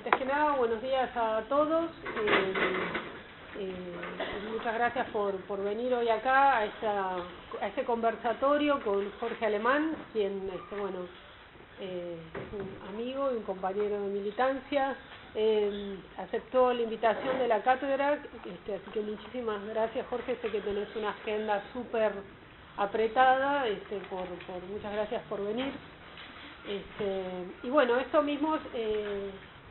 Antes que nada, buenos días a todos. Muchas gracias por venir hoy acá a este conversatorio con Jorge Alemán, quien es un amigo y un compañero de militancia. Aceptó la invitación de la cátedra, así que muchísimas gracias, Jorge. Sé que tenés una agenda súper apretada, muchas gracias por venir. Y bueno, esto mismo,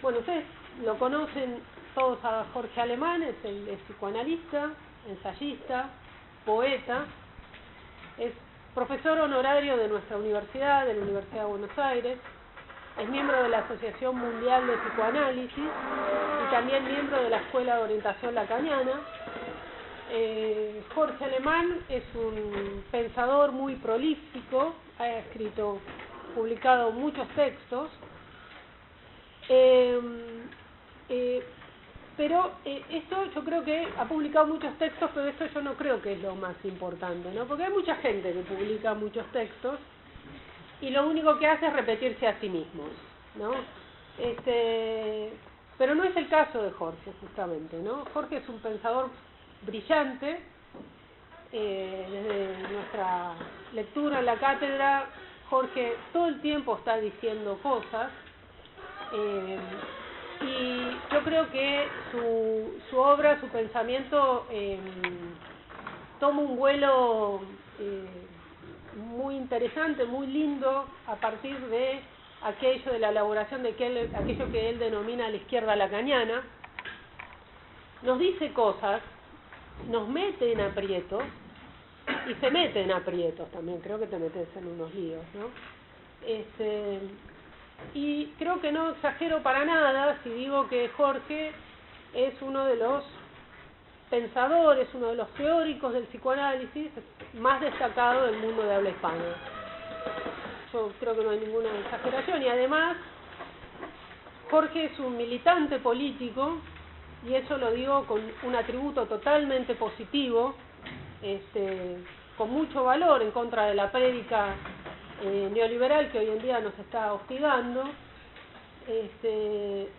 ustedes lo conocen todos a Jorge Alemán, es psicoanalista, ensayista, poeta, es profesor honorario de nuestra universidad, de la Universidad de Buenos Aires, es miembro de la Asociación Mundial de Psicoanálisis y también miembro de la Escuela de Orientación Lacaniana. Jorge Alemán es un pensador muy prolífico, ha publicado muchos textos, pero esto yo creo que ha publicado muchos textos, pero esto yo no creo que es lo más importante, ¿no? Porque hay mucha gente que publica muchos textos y lo único que hace es repetirse a sí mismos, ¿no? Pero no es el caso de Jorge, justamente, ¿no? Jorge es un pensador brillante. Desde nuestra lectura en la cátedra, Jorge todo el tiempo está diciendo cosas, y yo creo que su obra, su pensamiento toma un vuelo muy interesante, muy lindo, a partir de aquello de la elaboración de aquello que él denomina la izquierda lacaniana. Nos dice cosas, nos mete en aprietos, y se mete en aprietos también, creo que te metes en unos líos, ¿no? Y creo que no exagero para nada si digo que Jorge es uno de los pensadores, uno de los teóricos del psicoanálisis más destacado del mundo de habla hispana. Yo creo que no hay ninguna exageración, y además Jorge es un militante político, y eso lo digo con un atributo totalmente positivo, con mucho valor en contra de la prédica neoliberal que hoy en día nos está hostigando.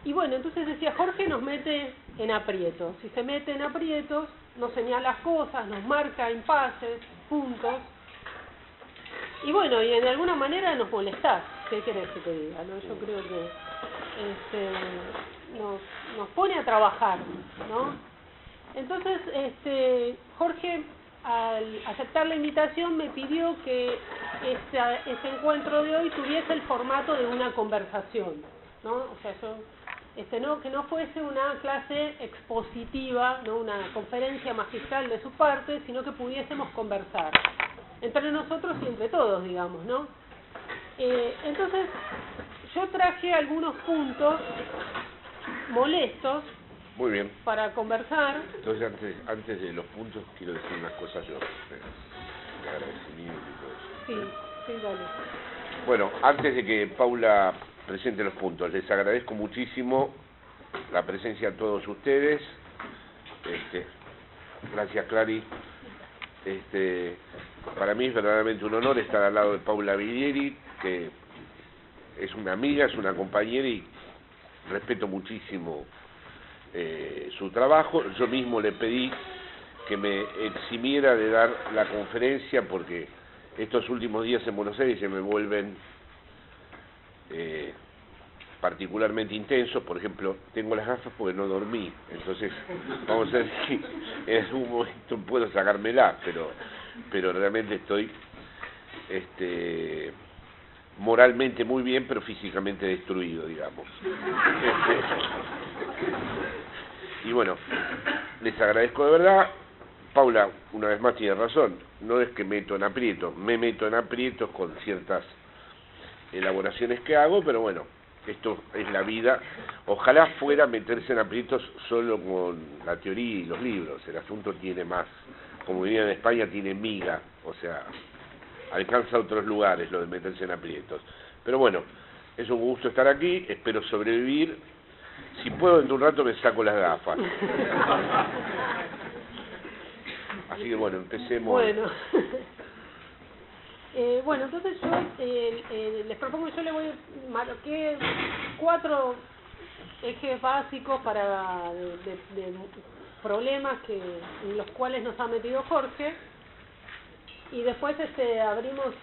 Y bueno, entonces decía, Jorge nos mete en aprietos. Si se mete en aprietos, nos señala cosas, nos marca impases, puntos. Y bueno, y de alguna manera nos molestás. ¿Qué querés que te diga? ¿No? Yo creo que nos pone a trabajar, ¿no? Entonces, Jorge, al aceptar la invitación, me pidió que este encuentro de hoy tuviese el formato de una conversación, ¿no? O sea, que no fuese una clase expositiva, ¿no? Una conferencia magistral de su parte, sino que pudiésemos conversar entre nosotros y entre todos, digamos, ¿no? Entonces, yo traje algunos puntos molestos. Muy bien. Para conversar. Entonces, antes de los puntos, quiero decir unas cosas yo, de agradecimiento y todo eso. Sí, dale. Bueno, antes de que Paula presente los puntos, les agradezco muchísimo la presencia de todos ustedes. Gracias, Clary. Para mí es verdaderamente un honor estar al lado de Paula Vidieri, que es una amiga, es una compañera, y respeto muchísimo su trabajo. Yo mismo le pedí que me eximiera de dar la conferencia porque estos últimos días en Buenos Aires se me vuelven particularmente intensos. Por ejemplo, tengo las gafas porque no dormí, entonces vamos a ver si en algún momento puedo sacármela, pero realmente estoy moralmente muy bien, pero físicamente destruido, digamos. Y bueno, les agradezco de verdad. Paula, una vez más, tiene razón. No es que me meto en aprietos con ciertas elaboraciones que hago, pero bueno, esto es la vida. Ojalá fuera meterse en aprietos solo con la teoría y los libros. El asunto tiene más, como dirían en España, tiene miga, o sea, alcanza otros lugares lo de meterse en aprietos. Pero bueno, es un gusto estar aquí, espero sobrevivir. Si puedo, dentro de un rato me saco las gafas. Así que bueno, empecemos. Bueno, entonces yo les propongo, yo le voy a marcar 4 ejes básicos para de problemas en los cuales nos ha metido Jorge, y después abrimos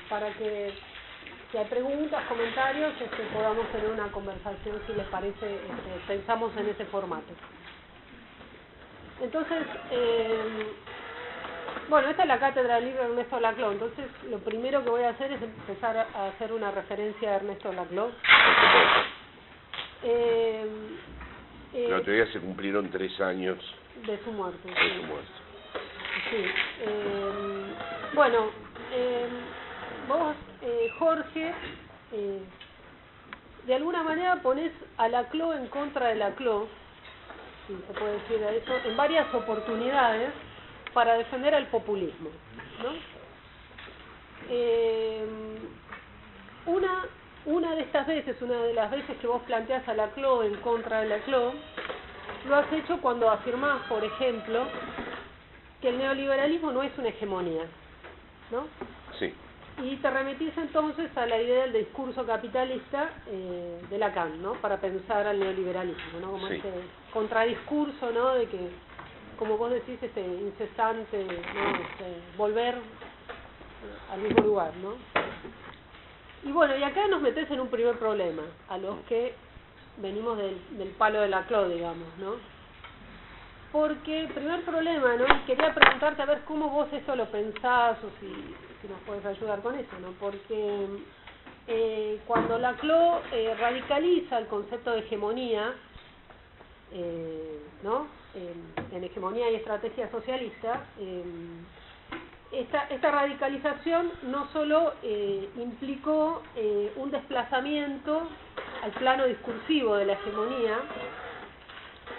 para que si hay preguntas, comentarios, podamos tener una conversación, si les parece, pensamos en ese formato. Entonces, bueno, esta es la cátedra del libro de Ernesto Laclau. Entonces, lo primero que voy a hacer es empezar a hacer una referencia a Ernesto Laclau. El otro día se cumplieron 3 años de su muerte. De su muerte. Sí. Bueno, vos, Jorge, de alguna manera ponés a Laclau en contra de Laclau, si se puede decir eso, en varias oportunidades para defender al populismo, ¿no? Una de estas veces, una de las veces que vos planteás a Laclau en contra de Laclau, lo has hecho cuando afirmás, por ejemplo, que el neoliberalismo no es una hegemonía, ¿no? Sí. Y te remitís entonces a la idea del discurso capitalista de Lacan, ¿no? Para pensar al neoliberalismo, ¿no? Como sí. ese contradiscurso, ¿no? De que, como vos decís, incesante, ¿no? Volver al mismo lugar, ¿no? Y bueno, y acá nos metés en un primer problema, a los que venimos del palo de Laclau, digamos, ¿no? Porque el primer problema, ¿no? Quería preguntarte a ver cómo vos eso lo pensás, o si nos puedes ayudar con eso, ¿no? Porque cuando Laclau radicaliza el concepto de hegemonía, ¿no? En hegemonía y estrategia socialista, esta radicalización no solo implicó un desplazamiento al plano discursivo de la hegemonía,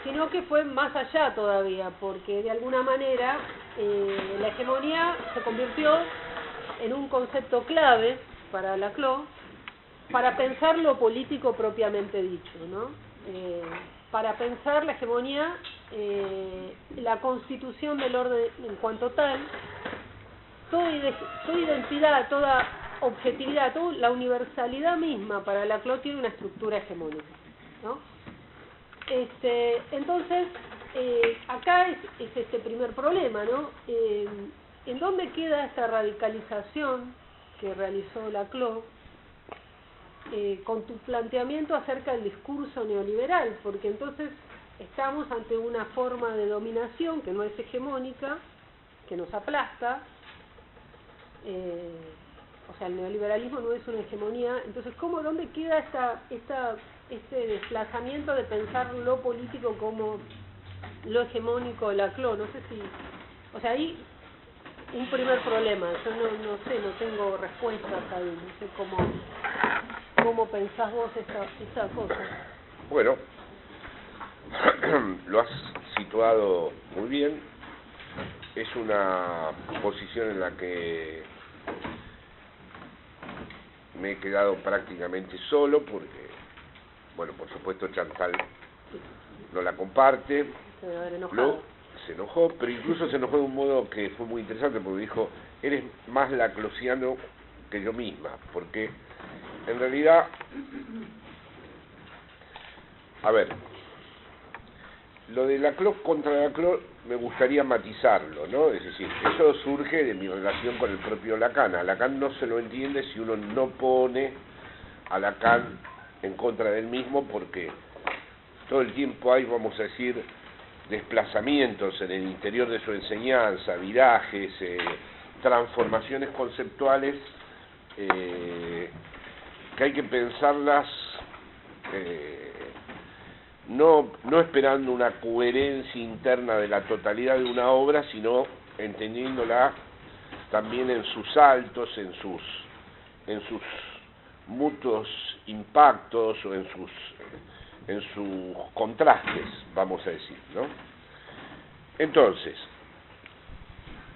sino que fue más allá todavía, porque de alguna manera la hegemonía se convirtió en un concepto clave para Laclau, para pensar lo político propiamente dicho, ¿no? Para pensar la hegemonía, la constitución del orden en cuanto tal, toda identidad, toda objetividad, toda la universalidad misma para Laclau tiene una estructura hegemónica, ¿no? Entonces, acá es este primer problema, ¿no? ¿En dónde queda esta radicalización que realizó Laclau con tu planteamiento acerca del discurso neoliberal? Porque entonces estamos ante una forma de dominación que no es hegemónica, que nos aplasta, o sea, el neoliberalismo no es una hegemonía. Entonces, ¿dónde queda este desplazamiento de pensar lo político como lo hegemónico de Laclau? No sé si... O sea, ahí un primer problema. Yo no sé, no tengo respuestas ahí. No sé cómo pensás vos esta cosa. Bueno, lo has situado muy bien. Es una posición en la que me he quedado prácticamente solo porque, bueno, por supuesto Chantal no la comparte. Se debe haber enojado. Se enojó, pero incluso se enojó de un modo que fue muy interesante, porque dijo, eres más laclausiano que yo misma, porque en realidad, a ver, lo de Laclau contra Laclau me gustaría matizarlo, ¿no? Es decir, eso surge de mi relación con el propio Lacan. A Lacan no se lo entiende si uno no pone a Lacan en contra del mismo, porque todo el tiempo hay, vamos a decir, desplazamientos en el interior de su enseñanza, virajes, transformaciones conceptuales que hay que pensarlas no esperando una coherencia interna de la totalidad de una obra, sino entendiéndola también en sus saltos, en sus mutuos impactos o en sus contrastes, vamos a decir, ¿no? Entonces,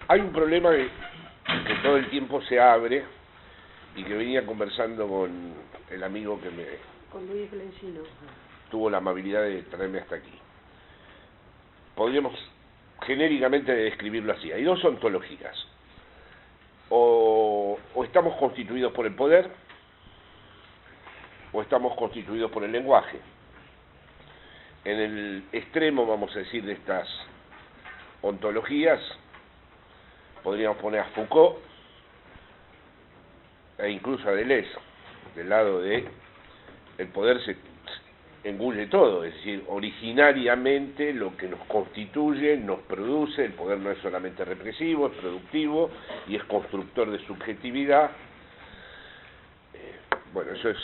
hay un problema que todo el tiempo se abre y que venía conversando con el amigo que con Luis Lencino tuvo la amabilidad de traerme hasta aquí. Podríamos genéricamente describirlo así. Hay dos ontologías. O estamos constituidos por el poder, o estamos constituidos por el lenguaje. En el extremo, vamos a decir, de estas ontologías, podríamos poner a Foucault e incluso a Deleuze, del lado de el poder se engulle todo, es decir, originariamente lo que nos constituye, nos produce, el poder no es solamente represivo, es productivo y es constructor de subjetividad. Bueno, eso es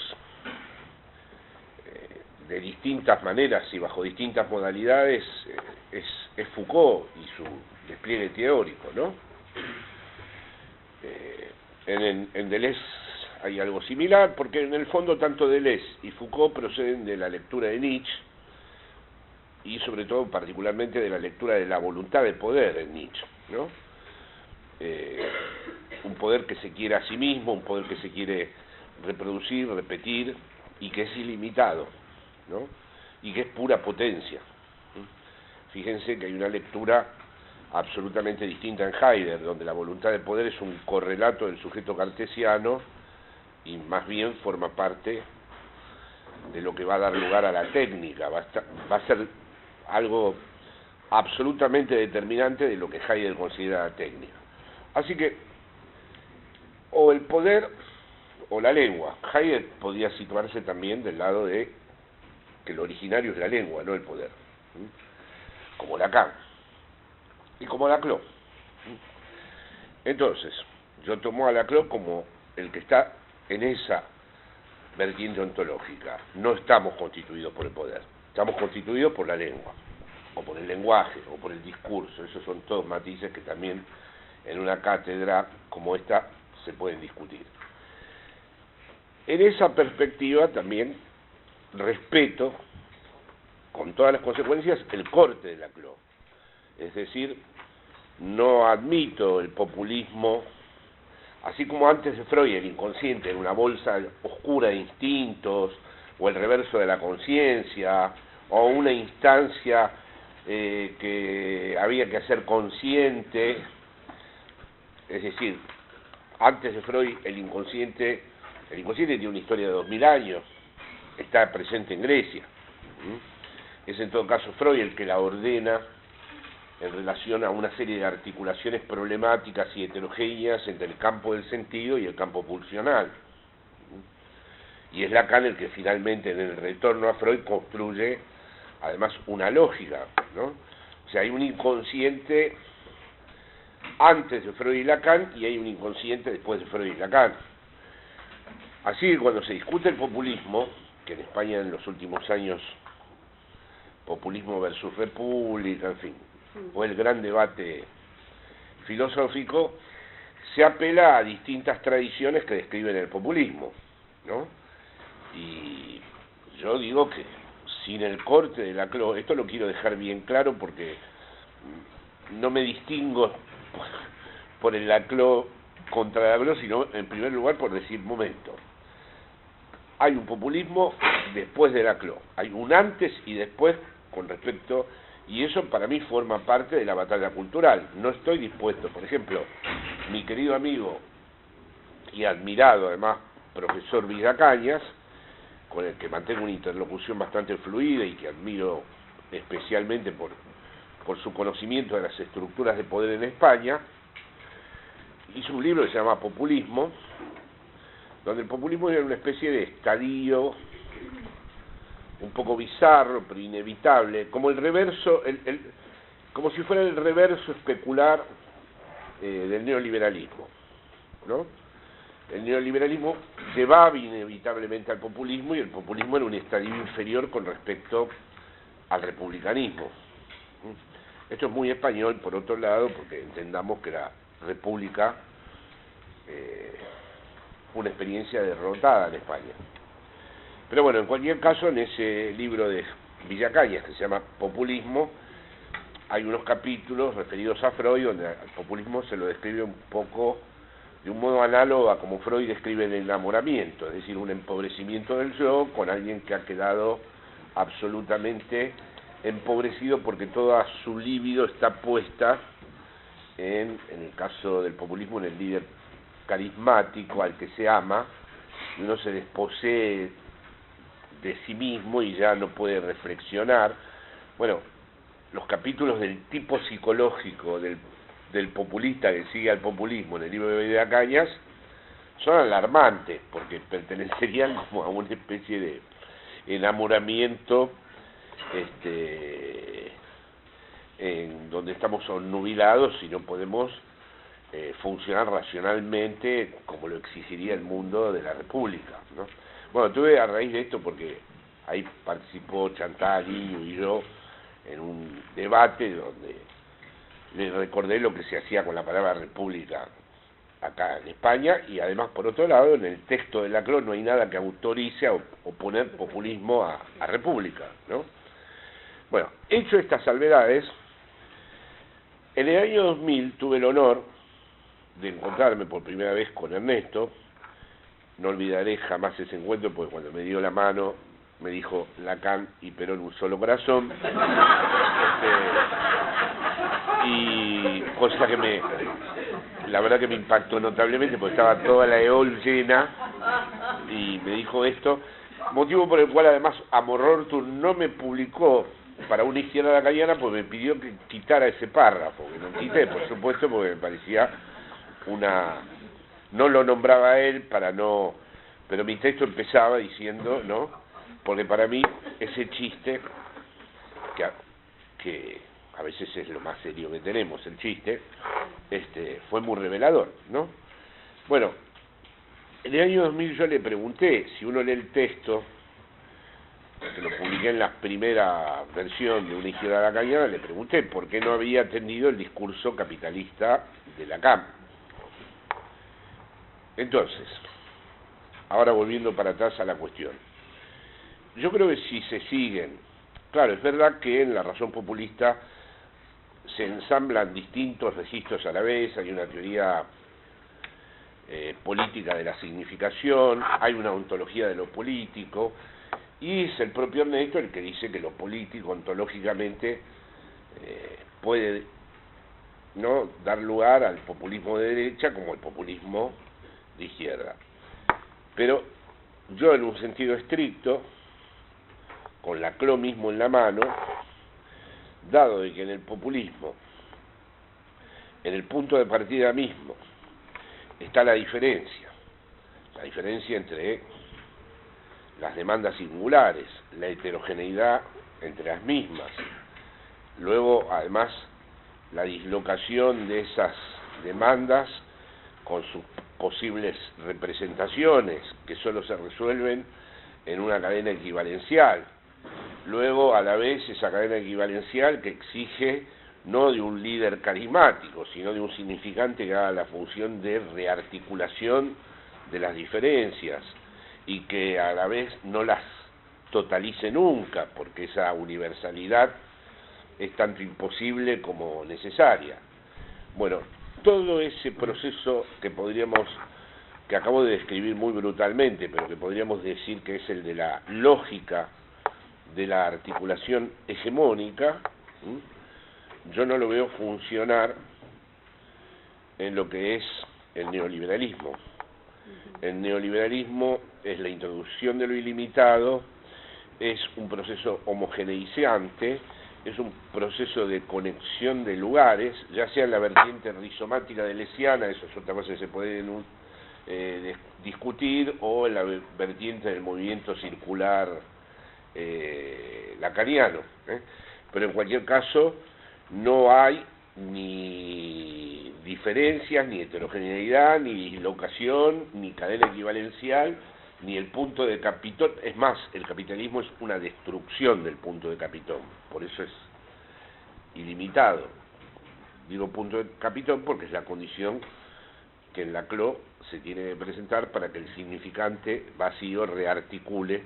de distintas maneras y bajo distintas modalidades, es Foucault y su despliegue teórico, ¿no? En Deleuze hay algo similar, porque en el fondo tanto Deleuze y Foucault proceden de la lectura de Nietzsche, y sobre todo particularmente de la lectura de la voluntad de poder en Nietzsche, ¿no? Un poder que se quiere a sí mismo, un poder que se quiere reproducir, repetir, y que es ilimitado, ¿no? Y que es pura potencia. Fíjense que hay una lectura absolutamente distinta en Heidegger, donde la voluntad de poder es un correlato del sujeto cartesiano y más bien forma parte de lo que va a dar lugar a la técnica, va a ser algo absolutamente determinante de lo que Heidegger considera la técnica. Así que, o el poder o la lengua. Heidegger podía situarse también del lado de que lo originario es la lengua, no el poder, como Lacan y como Laclau. Entonces, yo tomo a Laclau como el que está en esa vertiente ontológica. No estamos constituidos por el poder, estamos constituidos por la lengua, o por el lenguaje, o por el discurso. Esos son todos matices que también en una cátedra como esta se pueden discutir. En esa perspectiva también respeto, con todas las consecuencias, el corte de Laclau. Es decir, no admito el populismo, así como antes de Freud el inconsciente era una bolsa oscura de instintos, o el reverso de la conciencia, o una instancia que había que hacer consciente. Es decir, antes de Freud el inconsciente tiene una historia de 2000 años, está presente en Grecia. Es en todo caso Freud el que la ordena en relación a una serie de articulaciones problemáticas y heterogéneas entre el campo del sentido y el campo pulsional. Y es Lacan el que finalmente en el retorno a Freud construye además una lógica, ¿no? O sea, hay un inconsciente antes de Freud y Lacan y hay un inconsciente después de Freud y Lacan. Así que cuando se discute el populismo, que en España en los últimos años, populismo versus república, en fin, fue el gran debate filosófico, se apela a distintas tradiciones que describen el populismo, ¿no? Y yo digo que sin el corte de Laclau, esto lo quiero dejar bien claro porque no me distingo por el Laclau contra Laclau, sino en primer lugar por decir, momento, hay un populismo después de Laclau, hay un antes y después con respecto, y eso para mí forma parte de la batalla cultural. No estoy dispuesto, por ejemplo, mi querido amigo y admirado además profesor Villacañas, con el que mantengo una interlocución bastante fluida y que admiro especialmente por su conocimiento de las estructuras de poder en España, hizo un libro que se llama Populismo, donde el populismo era una especie de estadio un poco bizarro, pero inevitable, como el reverso, como si fuera el reverso especular del neoliberalismo, ¿no? El neoliberalismo llevaba inevitablemente al populismo y el populismo era un estadio inferior con respecto al republicanismo. Esto es muy español, por otro lado, porque entendamos que la república fue una experiencia derrotada en España. Pero bueno, en cualquier caso, en ese libro de Villacañas, que se llama Populismo, hay unos capítulos referidos a Freud, donde al populismo se lo describe un poco de un modo análogo a como Freud describe el enamoramiento, es decir, un empobrecimiento del yo con alguien que ha quedado absolutamente empobrecido porque toda su libido está puesta en el caso del populismo, en el líder carismático al que se ama, y uno se desposee de sí mismo y ya no puede reflexionar, Bueno, los capítulos del tipo psicológico del populista que sigue al populismo en el libro de Videla Cañas son alarmantes, porque pertenecerían como a una especie de enamoramiento en donde estamos obnubilados y no podemos funcionar racionalmente como lo exigiría el mundo de la República, ¿no? Bueno, tuve a raíz de esto, porque ahí participó Chantal, Iñigo y yo en un debate donde le recordé lo que se hacía con la palabra república acá en España, y además, por otro lado, en el texto de la CLO no hay nada que autorice a oponer populismo a república, ¿no? Bueno, hecho estas salvedades, en el año 2000 tuve el honor de encontrarme por primera vez con Ernesto. No olvidaré jamás ese encuentro, porque cuando me dio la mano me dijo Lacan y Perón un solo corazón, y cosa que la verdad que me impactó notablemente, porque estaba toda la EOL llena y me dijo esto, motivo por el cual además Amorortum no me publicó para una izquierda lacaniana, pues me pidió que quitara ese párrafo, que lo quité, por supuesto, porque me parecía no lo nombraba él para no, pero mi texto empezaba diciendo, ¿no? Porque para mí ese chiste, que a veces es lo más serio que tenemos, el chiste, fue muy revelador, ¿no? Bueno, en el año 2000 yo le pregunté, si uno lee el texto, que lo publiqué en la primera versión de Una izquierda lacaniana, le pregunté por qué no había atendido el discurso capitalista de Lacan. Entonces, ahora volviendo para atrás a la cuestión, yo creo que si se siguen, claro, es verdad que en la razón populista se ensamblan distintos registros a la vez, hay una teoría política de la significación, hay una ontología de lo político, y es el propio Ernesto el que dice que lo político ontológicamente puede no dar lugar al populismo de derecha como el populismo de izquierda. Pero yo, en un sentido estricto, con la CLO mismo en la mano, dado de que en el populismo, en el punto de partida mismo, está la diferencia entre las demandas singulares, la heterogeneidad entre las mismas, luego además la dislocación de esas demandas con sus posibles representaciones, que solo se resuelven en una cadena equivalencial, luego a la vez esa cadena equivalencial que exige no de un líder carismático, sino de un significante que haga la función de rearticulación de las diferencias y que a la vez no las totalice nunca, porque esa universalidad es tanto imposible como necesaria. Bueno, todo ese proceso que acabo de describir muy brutalmente, pero que podríamos decir que es el de la lógica de la articulación hegemónica, yo no lo veo funcionar en lo que es el neoliberalismo. El neoliberalismo es la introducción de lo ilimitado, es un proceso homogeneizante, es un proceso de conexión de lugares, ya sea en la vertiente rizomática de Lesiana, eso es otra cosa que se puede discutir, o en la vertiente del movimiento circular lacaniano, pero en cualquier caso no hay ni diferencias, ni heterogeneidad, ni dislocación, ni cadena equivalencial, ni el punto de Capitón. Es más, el capitalismo es una destrucción del punto de Capitón, por eso es ilimitado. Digo punto de Capitón porque es la condición que en la CLO se tiene que presentar para que el significante vacío rearticule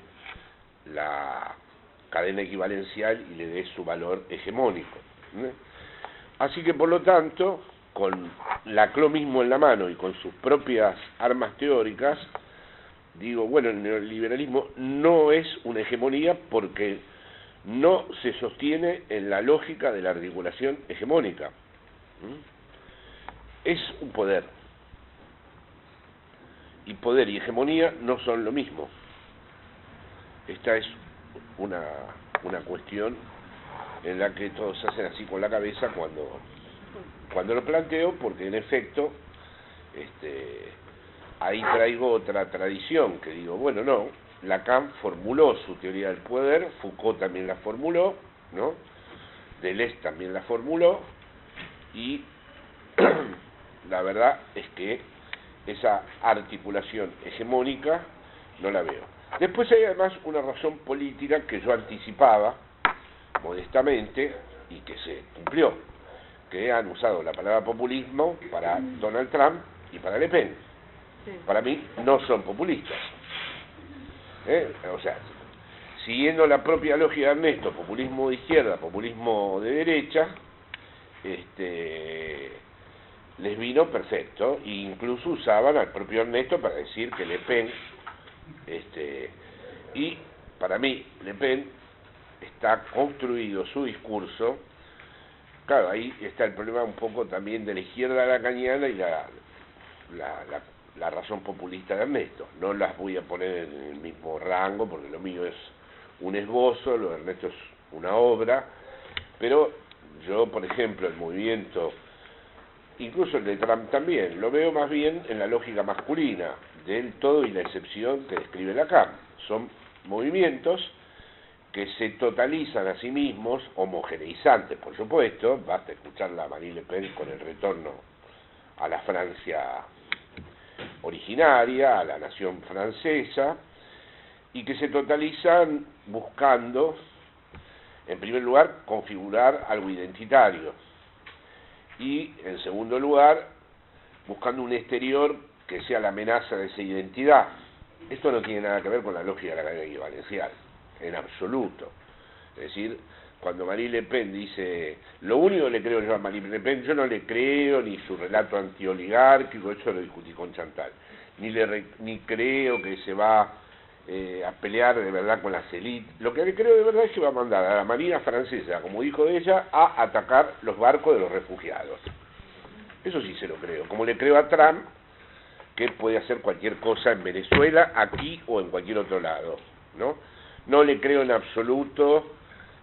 la cadena equivalencial y le dé su valor hegemónico. Así que, por lo tanto, con la CLO mismo en la mano y con sus propias armas teóricas, digo, bueno, el neoliberalismo no es una hegemonía porque no se sostiene en la lógica de la articulación hegemónica. Es un poder. Y poder y hegemonía no son lo mismo. Esta es una cuestión en la que todos hacen así con la cabeza cuando lo planteo, porque en efecto ahí traigo otra tradición, que digo, bueno, no, Lacan formuló su teoría del poder, Foucault también la formuló, ¿no? Deleuze también la formuló, y la verdad es que esa articulación hegemónica no la veo. Después hay además una razón política que yo anticipaba modestamente y que se cumplió, que han usado la palabra populismo para Donald Trump y para Le Pen. Sí. Para mí no son populistas. O sea, siguiendo la propia lógica de Ernesto, populismo de izquierda, populismo de derecha, les vino perfecto, e incluso usaban al propio Ernesto para decir que Le Pen, y para mí Le Pen está construido su discurso. Claro, ahí está el problema un poco también de la izquierda lacaniana y la razón populista de Ernesto. No las voy a poner en el mismo rango porque lo mío es un esbozo, lo de Ernesto es una obra, pero yo, por ejemplo, el movimiento, incluso el de Trump también, lo veo más bien en la lógica masculina, del todo y la excepción que describe Lacan. Son movimientos que se totalizan a sí mismos, homogeneizantes, por supuesto, basta escucharla a Marine Le Pen con el retorno a la Francia originaria, a la nación francesa, y que se totalizan buscando, en primer lugar, configurar algo identitario, y, en segundo lugar, buscando un exterior que sea la amenaza de esa identidad. Esto no tiene nada que ver con la lógica de la cadena equivalencial, en absoluto. Es decir, cuando Marine Le Pen dice, lo único que le creo yo a Marine Le Pen, yo no le creo ni su relato antioligárquico, eso lo discutí con Chantal, ni creo que se va a pelear de verdad con las élites. Lo que le creo de verdad es que va a mandar a la marina francesa, como dijo de ella, a atacar los barcos de los refugiados. Eso sí se lo creo, como le creo a Trump que puede hacer cualquier cosa en Venezuela, aquí o en cualquier otro lado, ¿no? No le creo en absoluto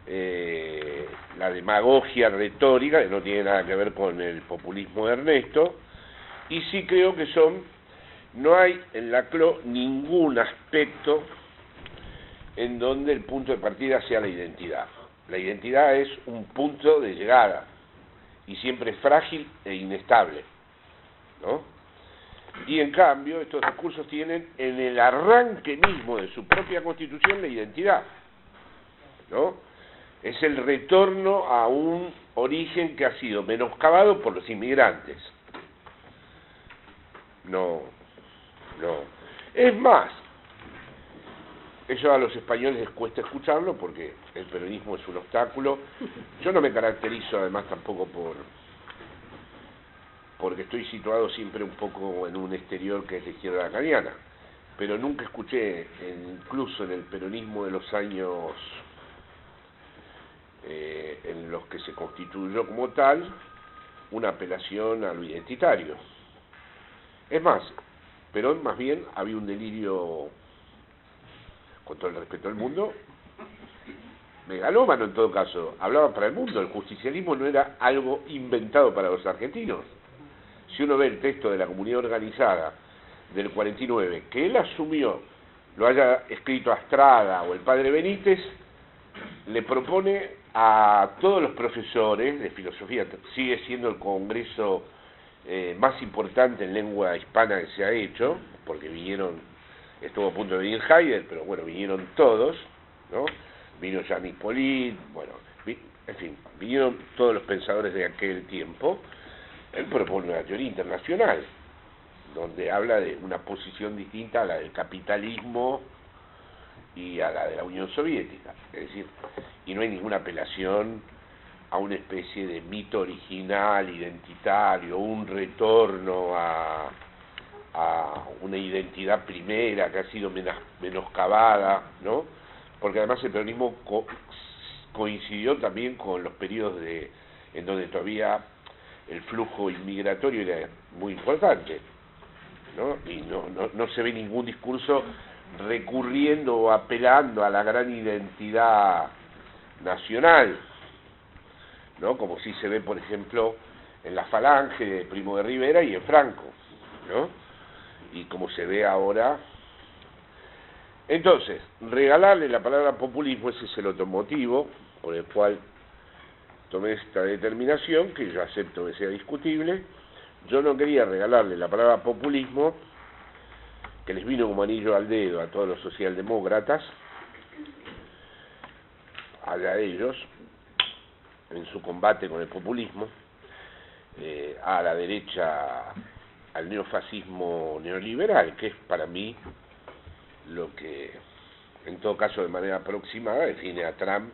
la demagogia retórica, que no tiene nada que ver con el populismo de Ernesto, y sí creo que no hay en la CLO ningún aspecto en donde el punto de partida sea la identidad. La identidad es un punto de llegada, y siempre es frágil e inestable, ¿no? Y en cambio, estos discursos tienen en el arranque mismo de su propia constitución la identidad, ¿no? Es el retorno a un origen que ha sido menoscabado por los inmigrantes. No. Es más, eso a los españoles les cuesta escucharlo porque el peronismo es un obstáculo. Yo no me caracterizo además tampoco porque estoy situado siempre un poco en un exterior que es la izquierda lacaniana, pero nunca escuché, incluso en el peronismo de los años en los que se constituyó como tal, una apelación a lo identitario. Es más, Perón más bien había un delirio, con todo el respeto del mundo, megalómano en todo caso, hablaba para el mundo, el justicialismo no era algo inventado para los argentinos. Si uno ve el texto de la Comunidad Organizada del 49, que él asumió, lo haya escrito Astrada o el padre Benítez, le propone a todos los profesores de filosofía, sigue siendo el congreso más importante en lengua hispana que se ha hecho, porque estuvo a punto de venir Heidegger, pero bueno, vinieron todos, ¿no? Vino Jean Hippolyte, bueno, en fin, vinieron todos los pensadores de aquel tiempo. Él propone una teoría internacional, donde habla de una posición distinta a la del capitalismo y a la de la Unión Soviética. Es decir, y no hay ninguna apelación a una especie de mito original, identitario, un retorno a una identidad primera que ha sido menoscabada, ¿no? Porque además el peronismo coincidió también con los periodos en donde todavía el flujo inmigratorio era muy importante, ¿no? Y no se ve ningún discurso recurriendo o apelando a la gran identidad nacional, ¿no? Como si se ve, por ejemplo, en la Falange de Primo de Rivera y en Franco, ¿no? Y como se ve ahora. Entonces, regalarle la palabra populismo, ese es el otro motivo por el cual tomé esta determinación, que yo acepto que sea discutible. Yo no quería regalarle la palabra populismo, que les vino como anillo al dedo a todos los socialdemócratas, allá ellos, en su combate con el populismo, a la derecha, al neofascismo neoliberal, que es para mí lo que, en todo caso de manera aproximada, define a Trump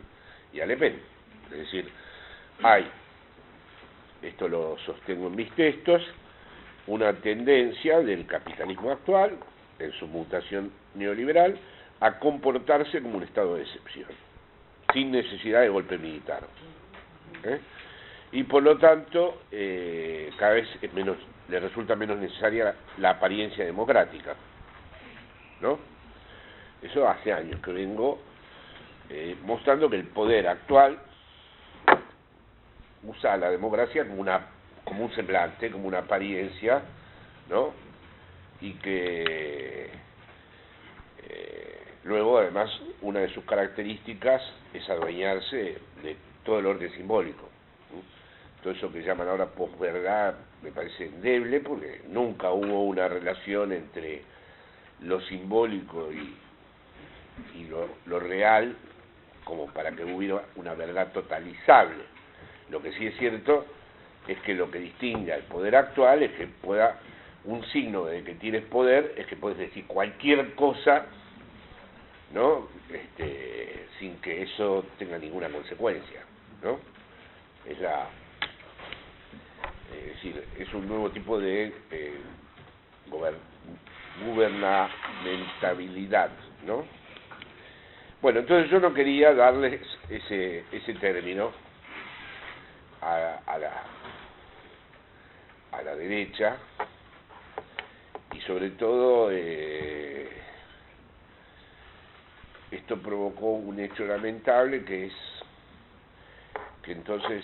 y a Le Pen. Es decir, hay, esto lo sostengo en mis textos, una tendencia del capitalismo actual, en su mutación neoliberal, a comportarse como un estado de excepción, sin necesidad de golpe militar. Y por lo tanto, cada vez es menos, le resulta menos necesaria la apariencia democrática, ¿no? Eso hace años que vengo mostrando que el poder actual usa la democracia como un semblante, como una apariencia, ¿no? Y que luego, además, una de sus características es adueñarse de todo el orden simbólico. Todo eso que llaman ahora posverdad me parece endeble, porque nunca hubo una relación entre lo simbólico y lo real como para que hubiera una verdad totalizable. Lo que sí es cierto es que lo que distingue al poder actual es que un signo de que tienes poder es que puedes decir cualquier cosa, ¿no? Sin que eso tenga ninguna consecuencia, ¿no? Es decir, es un nuevo tipo de gubernamentabilidad, ¿no? Bueno, entonces yo no quería darles ese término a la derecha, y sobre todo esto provocó un hecho lamentable, que es que entonces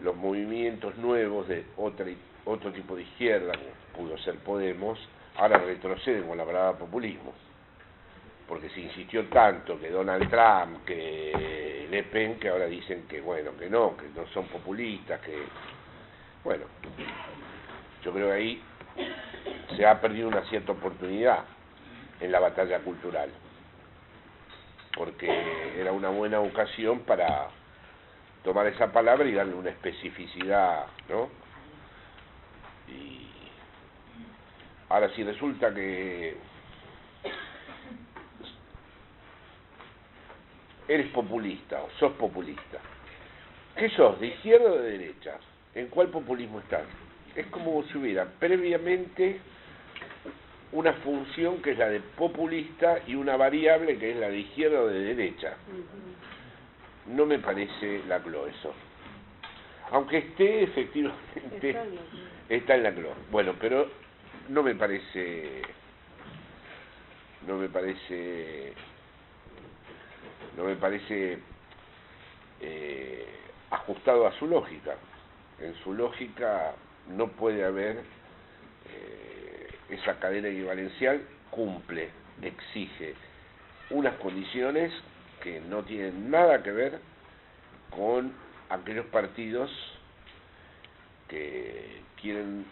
los movimientos nuevos de otro tipo de izquierda, como pudo ser Podemos, ahora retroceden con la palabra populismo, porque se insistió tanto que Donald Trump, que Le Pen, que ahora dicen que bueno, que no son populistas, que bueno, yo creo que ahí se ha perdido una cierta oportunidad en la batalla cultural, porque era una buena ocasión para tomar esa palabra y darle una especificidad, ¿no? Y ahora si resulta que eres populista o sos populista, ¿qué sos? ¿De izquierda o de derecha? ¿En cuál populismo estás? Es como si hubiera previamente una función que es la de populista y una variable que es la de izquierda o de derecha. No me parece la CLO eso. Aunque esté efectivamente, está en la CLO. Bueno, pero no me parece ajustado a su lógica. En su lógica no puede haber esa cadena equivalencial, exige unas condiciones que no tienen nada que ver con aquellos partidos que quieren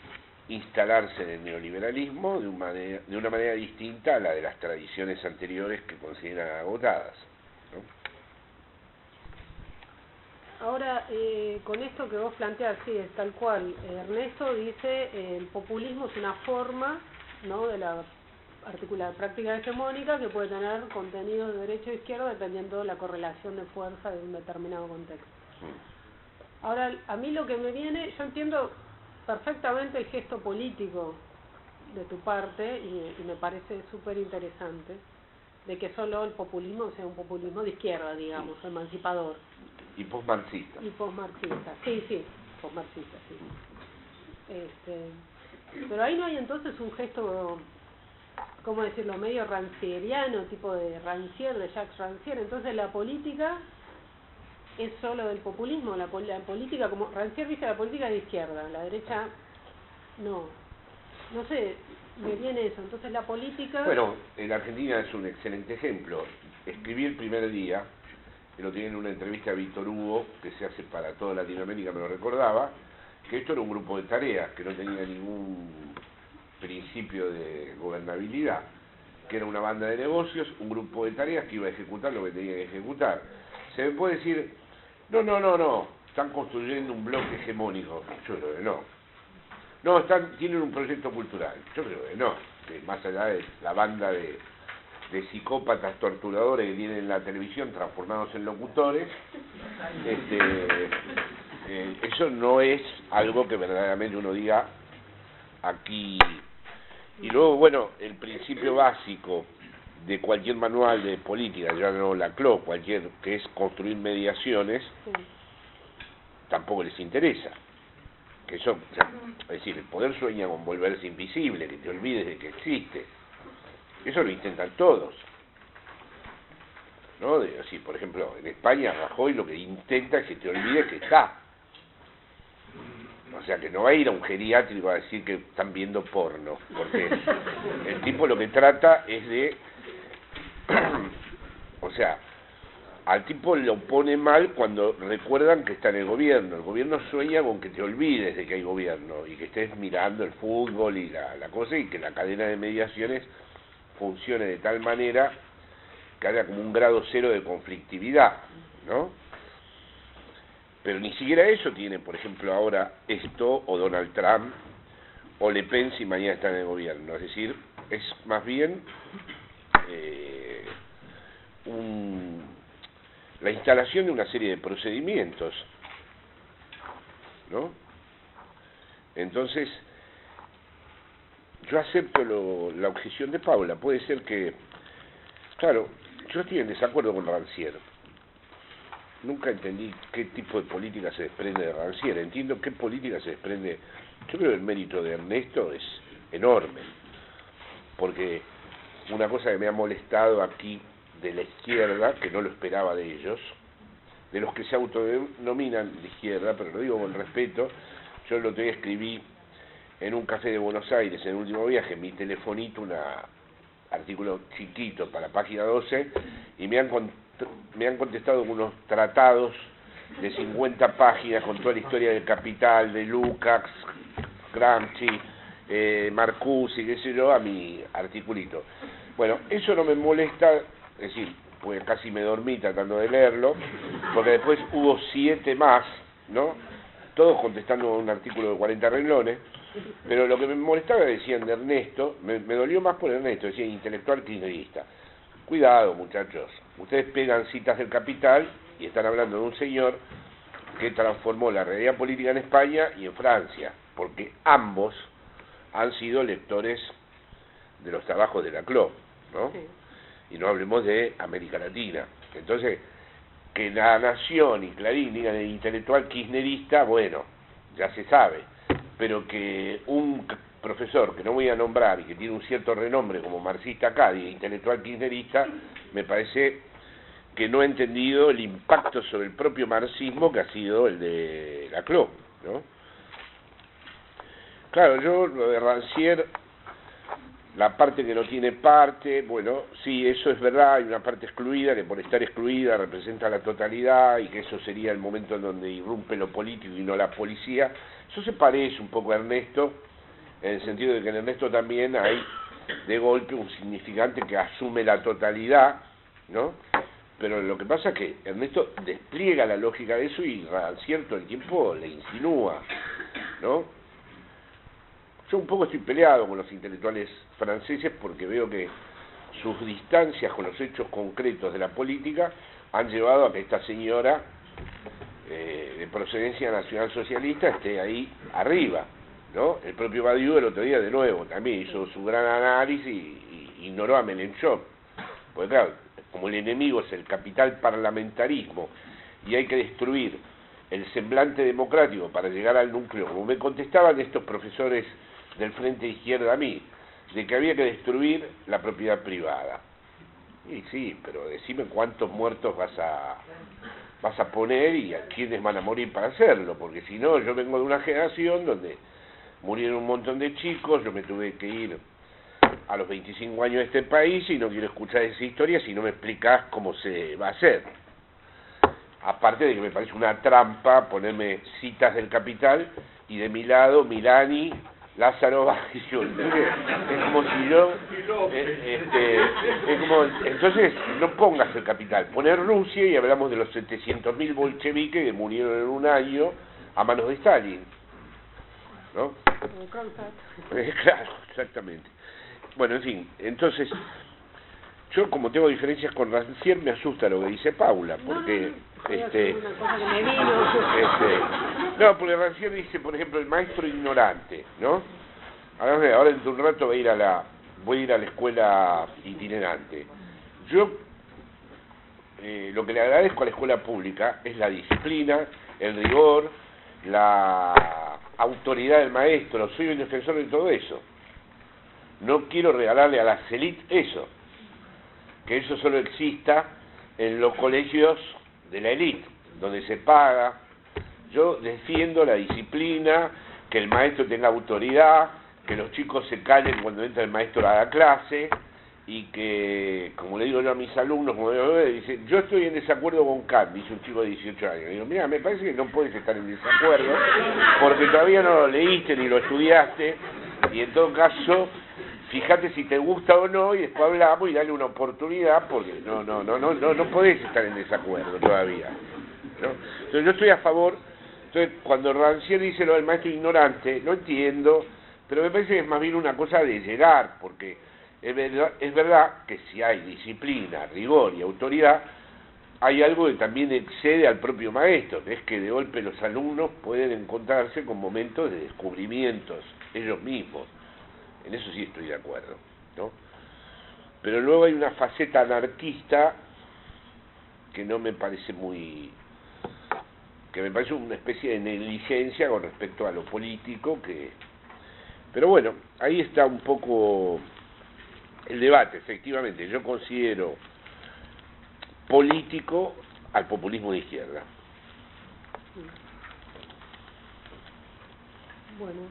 instalarse en el neoliberalismo de una manera distinta a la de las tradiciones anteriores que consideran agotadas, ¿no? Ahora, con esto que vos planteás, sí, es tal cual. Ernesto dice, el populismo es una forma, ¿no?, de la práctica hegemónica que puede tener contenido de derecha o izquierda dependiendo de la correlación de fuerza de un determinado contexto. Ahora, a mí lo que me viene, yo entiendo perfectamente el gesto político de tu parte y me parece súper interesante de que solo el populismo sea un populismo de izquierda, digamos, emancipador. Y posmarxista. Y posmarxista, sí, posmarxista, sí. Pero ahí no hay entonces un gesto, ¿cómo decirlo?, medio rancieriano, tipo de Rancière, de Jacques Rancière. Entonces la política es solo del populismo, la política, como Rancière dice, la política es de izquierda, la derecha no sé, me viene eso. Entonces la política... Bueno, en Argentina es un excelente ejemplo. Escribí el primer día, que lo tiene en una entrevista a Víctor Hugo, que se hace para toda Latinoamérica, me lo recordaba, que esto era un grupo de tareas, que no tenía ningún principio de gobernabilidad, que era una banda de negocios, un grupo de tareas que iba a ejecutar lo que tenía que ejecutar. Se me puede decir, no, están construyendo un bloque hegemónico. Yo creo que no. No, tienen un proyecto cultural. Yo creo que no, que más allá de la banda de psicópatas torturadores que tienen en la televisión transformados en locutores, eso no es algo que verdaderamente uno diga aquí. Y luego, bueno, el principio básico de cualquier manual de política, ya no la CLO, que es construir mediaciones, tampoco les interesa. Que eso, es decir, el poder sueña con volverse invisible, que te olvides de que existe. Eso lo intentan todos, ¿no? Así, por ejemplo, en España Rajoy lo que intenta es que te olvides que está. O sea, que no va a ir a un geriátrico a decir que están viendo porno, porque el tipo lo que trata es de... o sea, al tipo lo pone mal cuando recuerdan que está en el gobierno. El gobierno sueña con que te olvides de que hay gobierno y que estés mirando el fútbol y la cosa, y que la cadena de mediaciones funcione de tal manera que haya como un grado cero de conflictividad, ¿no? Pero ni siquiera eso tiene, por ejemplo, ahora esto, o Donald Trump, o Le Pen si mañana está en el gobierno. Es decir, es más bien la instalación de una serie de procedimientos, ¿no? Entonces, yo acepto la objeción de Paula. Puede ser que, claro, yo estoy en desacuerdo con Rancière. Nunca entendí qué tipo de política se desprende de Rancière. Entiendo qué política se desprende. Yo creo que el mérito de Ernesto es enorme, porque una cosa que me ha molestado aquí de la izquierda, que no lo esperaba de ellos, de los que se autodenominan de izquierda, pero lo digo con respeto. Yo el otro día escribí en un café de Buenos Aires, en el último viaje, en mi telefonito, un artículo chiquito para Página 12, y me han contestado unos tratados de 50 páginas con toda la historia del Capital, de Lukács, Gramsci, Marcuse, qué sé yo, a mi articulito. Bueno, eso no me molesta, es decir, pues casi me dormí tratando de leerlo, porque después hubo 7 más, ¿no? Todos contestando un artículo de 40 renglones, pero lo que me molestaba decían de Ernesto, me dolió más por Ernesto, decían intelectual kirchnerista. Cuidado, muchachos, ustedes pegan citas del Capital y están hablando de un señor que transformó la realidad política en España y en Francia, porque ambos han sido lectores de los trabajos de Laclau, ¿no? Sí. Y no hablemos de América Latina. Entonces, que La Nación y Clarín digan el intelectual kirchnerista, bueno, ya se sabe, pero que un profesor que no voy a nombrar y que tiene un cierto renombre como marxista acá, y intelectual kirchnerista, me parece que no ha entendido el impacto sobre el propio marxismo que ha sido el de Laclau, ¿no? Claro, yo lo de Rancière, la parte que no tiene parte, bueno, sí, eso es verdad, hay una parte excluida que por estar excluida representa la totalidad y que eso sería el momento en donde irrumpe lo político y no la policía. Eso se parece un poco a Ernesto, en el sentido de que en Ernesto también hay de golpe un significante que asume la totalidad, ¿no? Pero lo que pasa es que Ernesto despliega la lógica de eso y a cierto tiempo le insinúa, ¿no? Yo un poco estoy peleado con los intelectuales franceses porque veo que sus distancias con los hechos concretos de la política han llevado a que esta señora de procedencia nacionalsocialista esté ahí arriba, ¿no? El propio Badiou el otro día de nuevo también hizo su gran análisis y ignoró a Mélenchon, porque claro, como el enemigo es el capital parlamentarismo y hay que destruir el semblante democrático para llegar al núcleo, como me contestaban estos profesores del Frente Izquierda a mí, de que había que destruir la propiedad privada. Y sí, pero decime cuántos muertos vas vas a poner y a quiénes van a morir para hacerlo, porque si no, yo vengo de una generación donde murieron un montón de chicos, yo me tuve que ir a los 25 años de este país y no quiero escuchar esa historia si no me explicás cómo se va a hacer. Aparte de que me parece una trampa ponerme citas del Capital y de mi lado Milani, Lázaro Baggio. Es como si yo es como, entonces no pongas el Capital, poner Rusia y hablamos de los 700.000 bolcheviques que murieron en un año a manos de Stalin, ¿no? Claro, exactamente. Bueno, en fin, entonces yo como tengo diferencias con Rancière me asusta lo que dice Paula, porque no, porque Rancière dice, por ejemplo, el maestro ignorante, ¿no? Ahora dentro de un rato voy a ir a la escuela itinerante. Yo lo que le agradezco a la escuela pública es la disciplina, el rigor, la autoridad del maestro. Soy un defensor de todo eso. No quiero regalarle a las élites eso, que eso solo exista en los colegios de la élite, donde se paga. Yo defiendo la disciplina, que el maestro tenga autoridad, que los chicos se callen cuando entra el maestro a la clase, y que, como le digo yo a mis alumnos, como dice, yo estoy en desacuerdo con Kant, dice un chico de 18 años. Digo, mira, me parece que no puedes estar en desacuerdo, porque todavía no lo leíste ni lo estudiaste, y en todo caso, fíjate si te gusta o no, y después hablamos y dale una oportunidad, porque no podés estar en desacuerdo todavía, ¿no? Entonces yo estoy a favor. Entonces cuando Rancière dice lo del maestro ignorante, no entiendo, pero me parece que es más bien una cosa de llegar, porque es verdad que si hay disciplina, rigor y autoridad, hay algo que también excede al propio maestro, que es que de golpe los alumnos pueden encontrarse con momentos de descubrimientos ellos mismos. En eso sí estoy de acuerdo, ¿no? Pero luego hay una faceta anarquista que no me parece que me parece una especie de negligencia con respecto a lo político, pero bueno, ahí está un poco el debate. Efectivamente, yo considero político al populismo de izquierda. Bueno,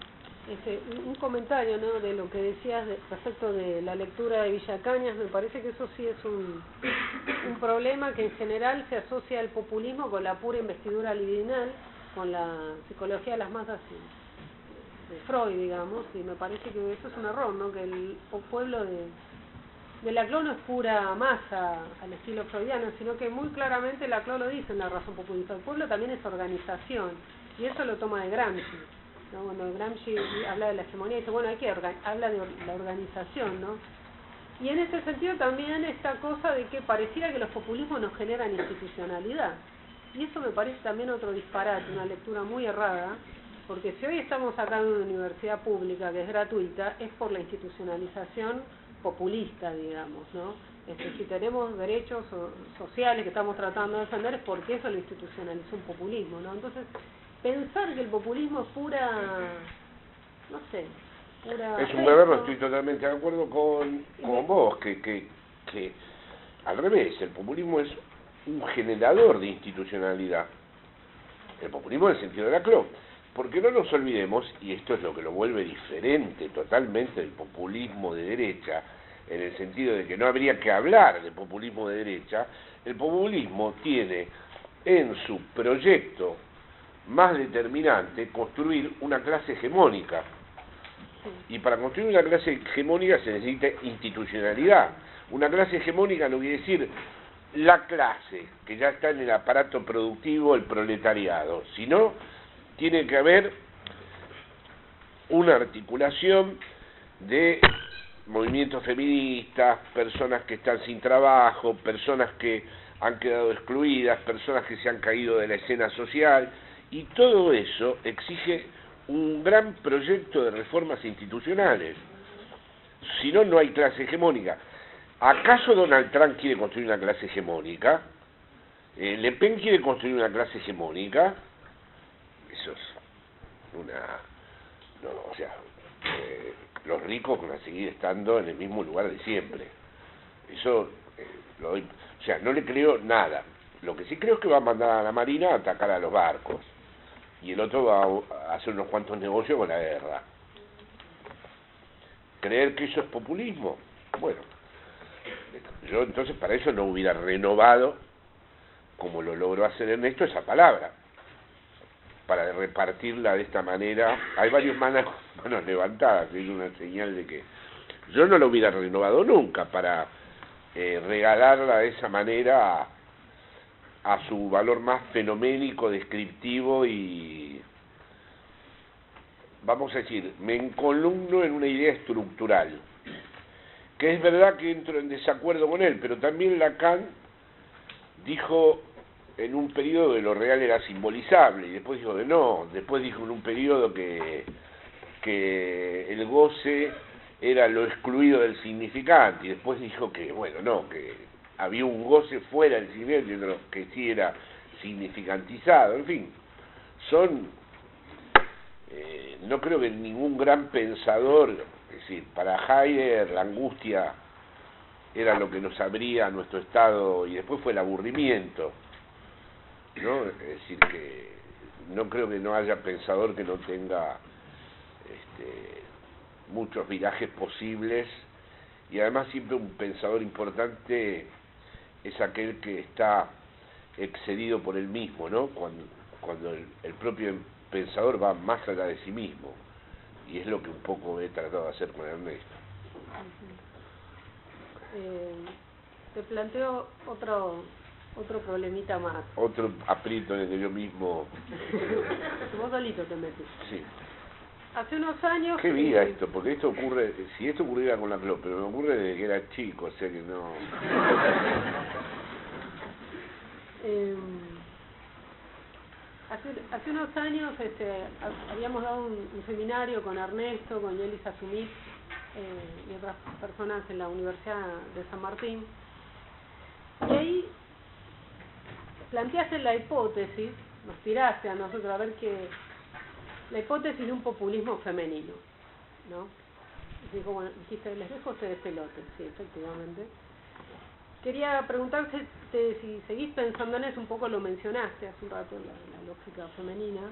un comentario, ¿no?, de lo que decías respecto de la lectura de Villacañas. Me parece que eso sí es un problema que en general se asocia al populismo con la pura investidura libidinal, con la psicología de las masas de Freud, digamos, y me parece que eso es un error, ¿no?, que el pueblo de Laclau no es pura masa al estilo freudiano, sino que muy claramente Laclau lo dice en La razón populista. El pueblo también es organización, y eso lo toma de Gramsci, ¿no? Cuando Gramsci habla de la hegemonía, dice, bueno, habla de la organización, ¿no? Y en ese sentido también esta cosa de que pareciera que los populismos nos generan institucionalidad. Y eso me parece también otro disparate, una lectura muy errada, porque si hoy estamos acá en una universidad pública que es gratuita, es por la institucionalización populista, digamos, ¿no? Si tenemos derechos sociales que estamos tratando de defender, es porque eso lo institucionalizó un populismo, ¿no? Entonces, pensar que el populismo es pura, no sé, pura... Es un error, estoy totalmente de acuerdo con vos, que al revés, el populismo es un generador de institucionalidad. El populismo en el sentido de Laclau. Porque no nos olvidemos, y esto es lo que lo vuelve diferente totalmente del populismo de derecha, en el sentido de que no habría que hablar de populismo de derecha, el populismo tiene en su proyecto más determinante construir una clase hegemónica. Y para construir una clase hegemónica se necesita institucionalidad. Una clase hegemónica no quiere decir la clase, que ya está en el aparato productivo, el proletariado, sino tiene que haber una articulación de movimientos feministas, personas que están sin trabajo, personas que han quedado excluidas, personas que se han caído de la escena social, y todo eso exige un gran proyecto de reformas institucionales. Si no, no hay clase hegemónica. ¿Acaso Donald Trump quiere construir una clase hegemónica? ¿Le Pen quiere construir una clase hegemónica? Eso es los ricos van a seguir estando en el mismo lugar de siempre. Eso, no le creo nada. Lo que sí creo es que va a mandar a la Marina a atacar a los barcos. Y el otro va a hacer unos cuantos negocios con la guerra. ¿Creer que eso es populismo? Bueno, yo entonces para eso no hubiera renovado, como lo logró hacer Ernesto, esa palabra. Para repartirla de esta manera. Hay varios manos levantadas, que es una señal de que yo no lo hubiera renovado nunca para regalarla de esa manera a su valor más fenoménico, descriptivo y, vamos a decir, me encolumno en una idea estructural, que es verdad que entro en desacuerdo con él, pero también Lacan dijo en un periodo que lo real era simbolizable, y después dijo que no, después dijo en un periodo que el goce era lo excluido del significante, y después dijo que, bueno, no, que había un goce fuera del significante, que sí era significantizado, en fin, son, no creo que ningún gran pensador, es decir, para Heidegger la angustia era lo que nos abría a nuestro estado, y después fue el aburrimiento, ¿no? Es decir, que no creo que no haya pensador que no tenga muchos virajes posibles, y además siempre un pensador importante es aquel que está excedido por él mismo, ¿no? Cuando el propio pensador va más allá de sí mismo, y es lo que un poco he tratado de hacer con Ernesto. Te planteo otro problemita más. Otro aprieto en el que yo mismo... Vos solito te metes. Sí. Hace unos años... Qué vida esto, porque esto ocurre, si esto ocurriera con la Cló, pero me ocurre desde que era chico, o sea que no... Hace unos años habíamos dado un seminario con Ernesto, con Yelis Asumit y otras personas en la Universidad de San Martín, y ahí planteaste la hipótesis, nos tiraste a nosotros a ver qué, la hipótesis de un populismo femenino, ¿no? Digo, bueno, dijiste, les dejo ustedes pelotes, sí, efectivamente. Quería preguntarte si seguís pensando en eso, un poco lo mencionaste hace un rato, la lógica femenina.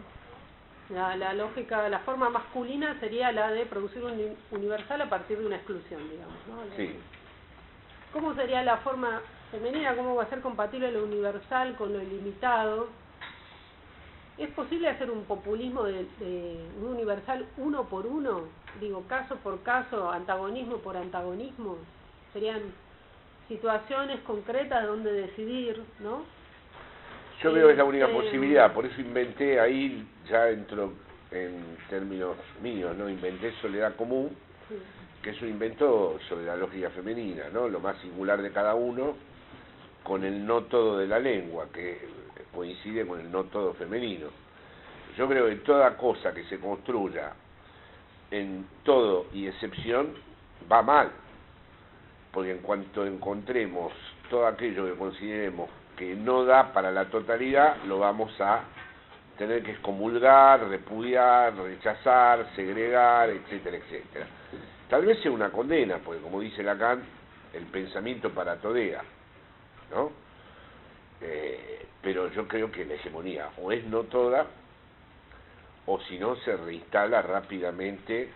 La lógica, la forma masculina sería la de producir un universal a partir de una exclusión, digamos, ¿no? Sí. ¿Cómo sería la forma femenina? ¿Cómo va a ser compatible lo universal con lo ilimitado? ¿Es posible hacer un populismo de un universal uno por uno? Digo, caso por caso, antagonismo por antagonismo. Serían situaciones concretas donde decidir, ¿no? Yo veo que es la única posibilidad, por eso inventé ahí, ya entro en términos míos, ¿no? Inventé Soledad Común, sí, que es un invento sobre la lógica femenina, ¿no? Lo más singular de cada uno, con el no todo de la lengua, que coincide con el no todo femenino. Yo creo que toda cosa que se construya en todo y excepción va mal, porque en cuanto encontremos todo aquello que consideremos que no da para la totalidad, lo vamos a tener que excomulgar, repudiar, rechazar, segregar, etcétera, etcétera. Tal vez sea una condena, porque como dice Lacan, el pensamiento paratodea, ¿no? Pero yo creo que la hegemonía o es no toda, o si no se reinstala rápidamente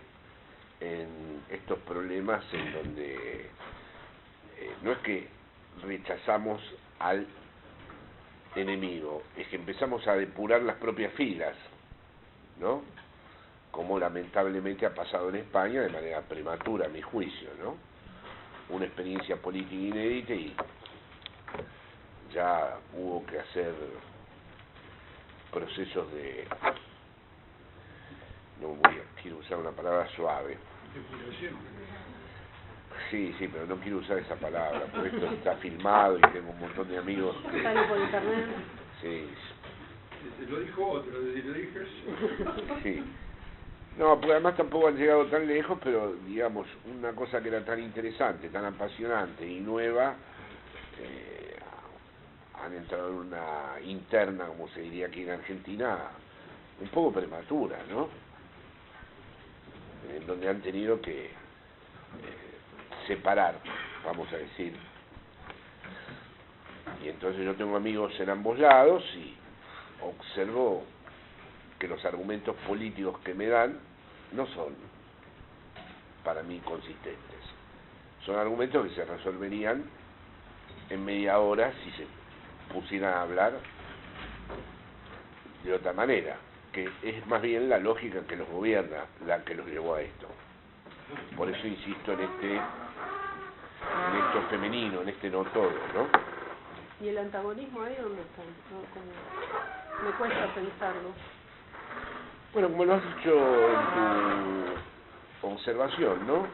en estos problemas en donde no es que rechazamos al enemigo, es que empezamos a depurar las propias filas, ¿no? Como lamentablemente ha pasado en España de manera prematura, a mi juicio, ¿no? Una experiencia política inédita y ya hubo que hacer procesos de, quiero usar una palabra suave. Sí, pero no quiero usar esa palabra, porque esto está filmado y tengo un montón de amigos que... ¿Sale por internet? Sí. Lo dijo otro, lo dije. Sí. No, porque además tampoco han llegado tan lejos, pero digamos, una cosa que era tan interesante, tan apasionante y nueva, han entrado en una interna, como se diría aquí en Argentina, un poco prematura, ¿no? En donde han tenido que separar, vamos a decir, Y entonces yo tengo amigos en ambos lados y observo que los argumentos políticos que me dan no son para mí consistentes. Son argumentos que se resolverían en media hora si se pusieran a hablar de otra manera, que es más bien la lógica que los gobierna la que los llevó a esto. Por eso insisto en esto femenino, en este no todo, ¿no? ¿Y el antagonismo ahí dónde está? ¿No? Como me cuesta pensarlo. Bueno, como lo has dicho en tu observación, ¿no?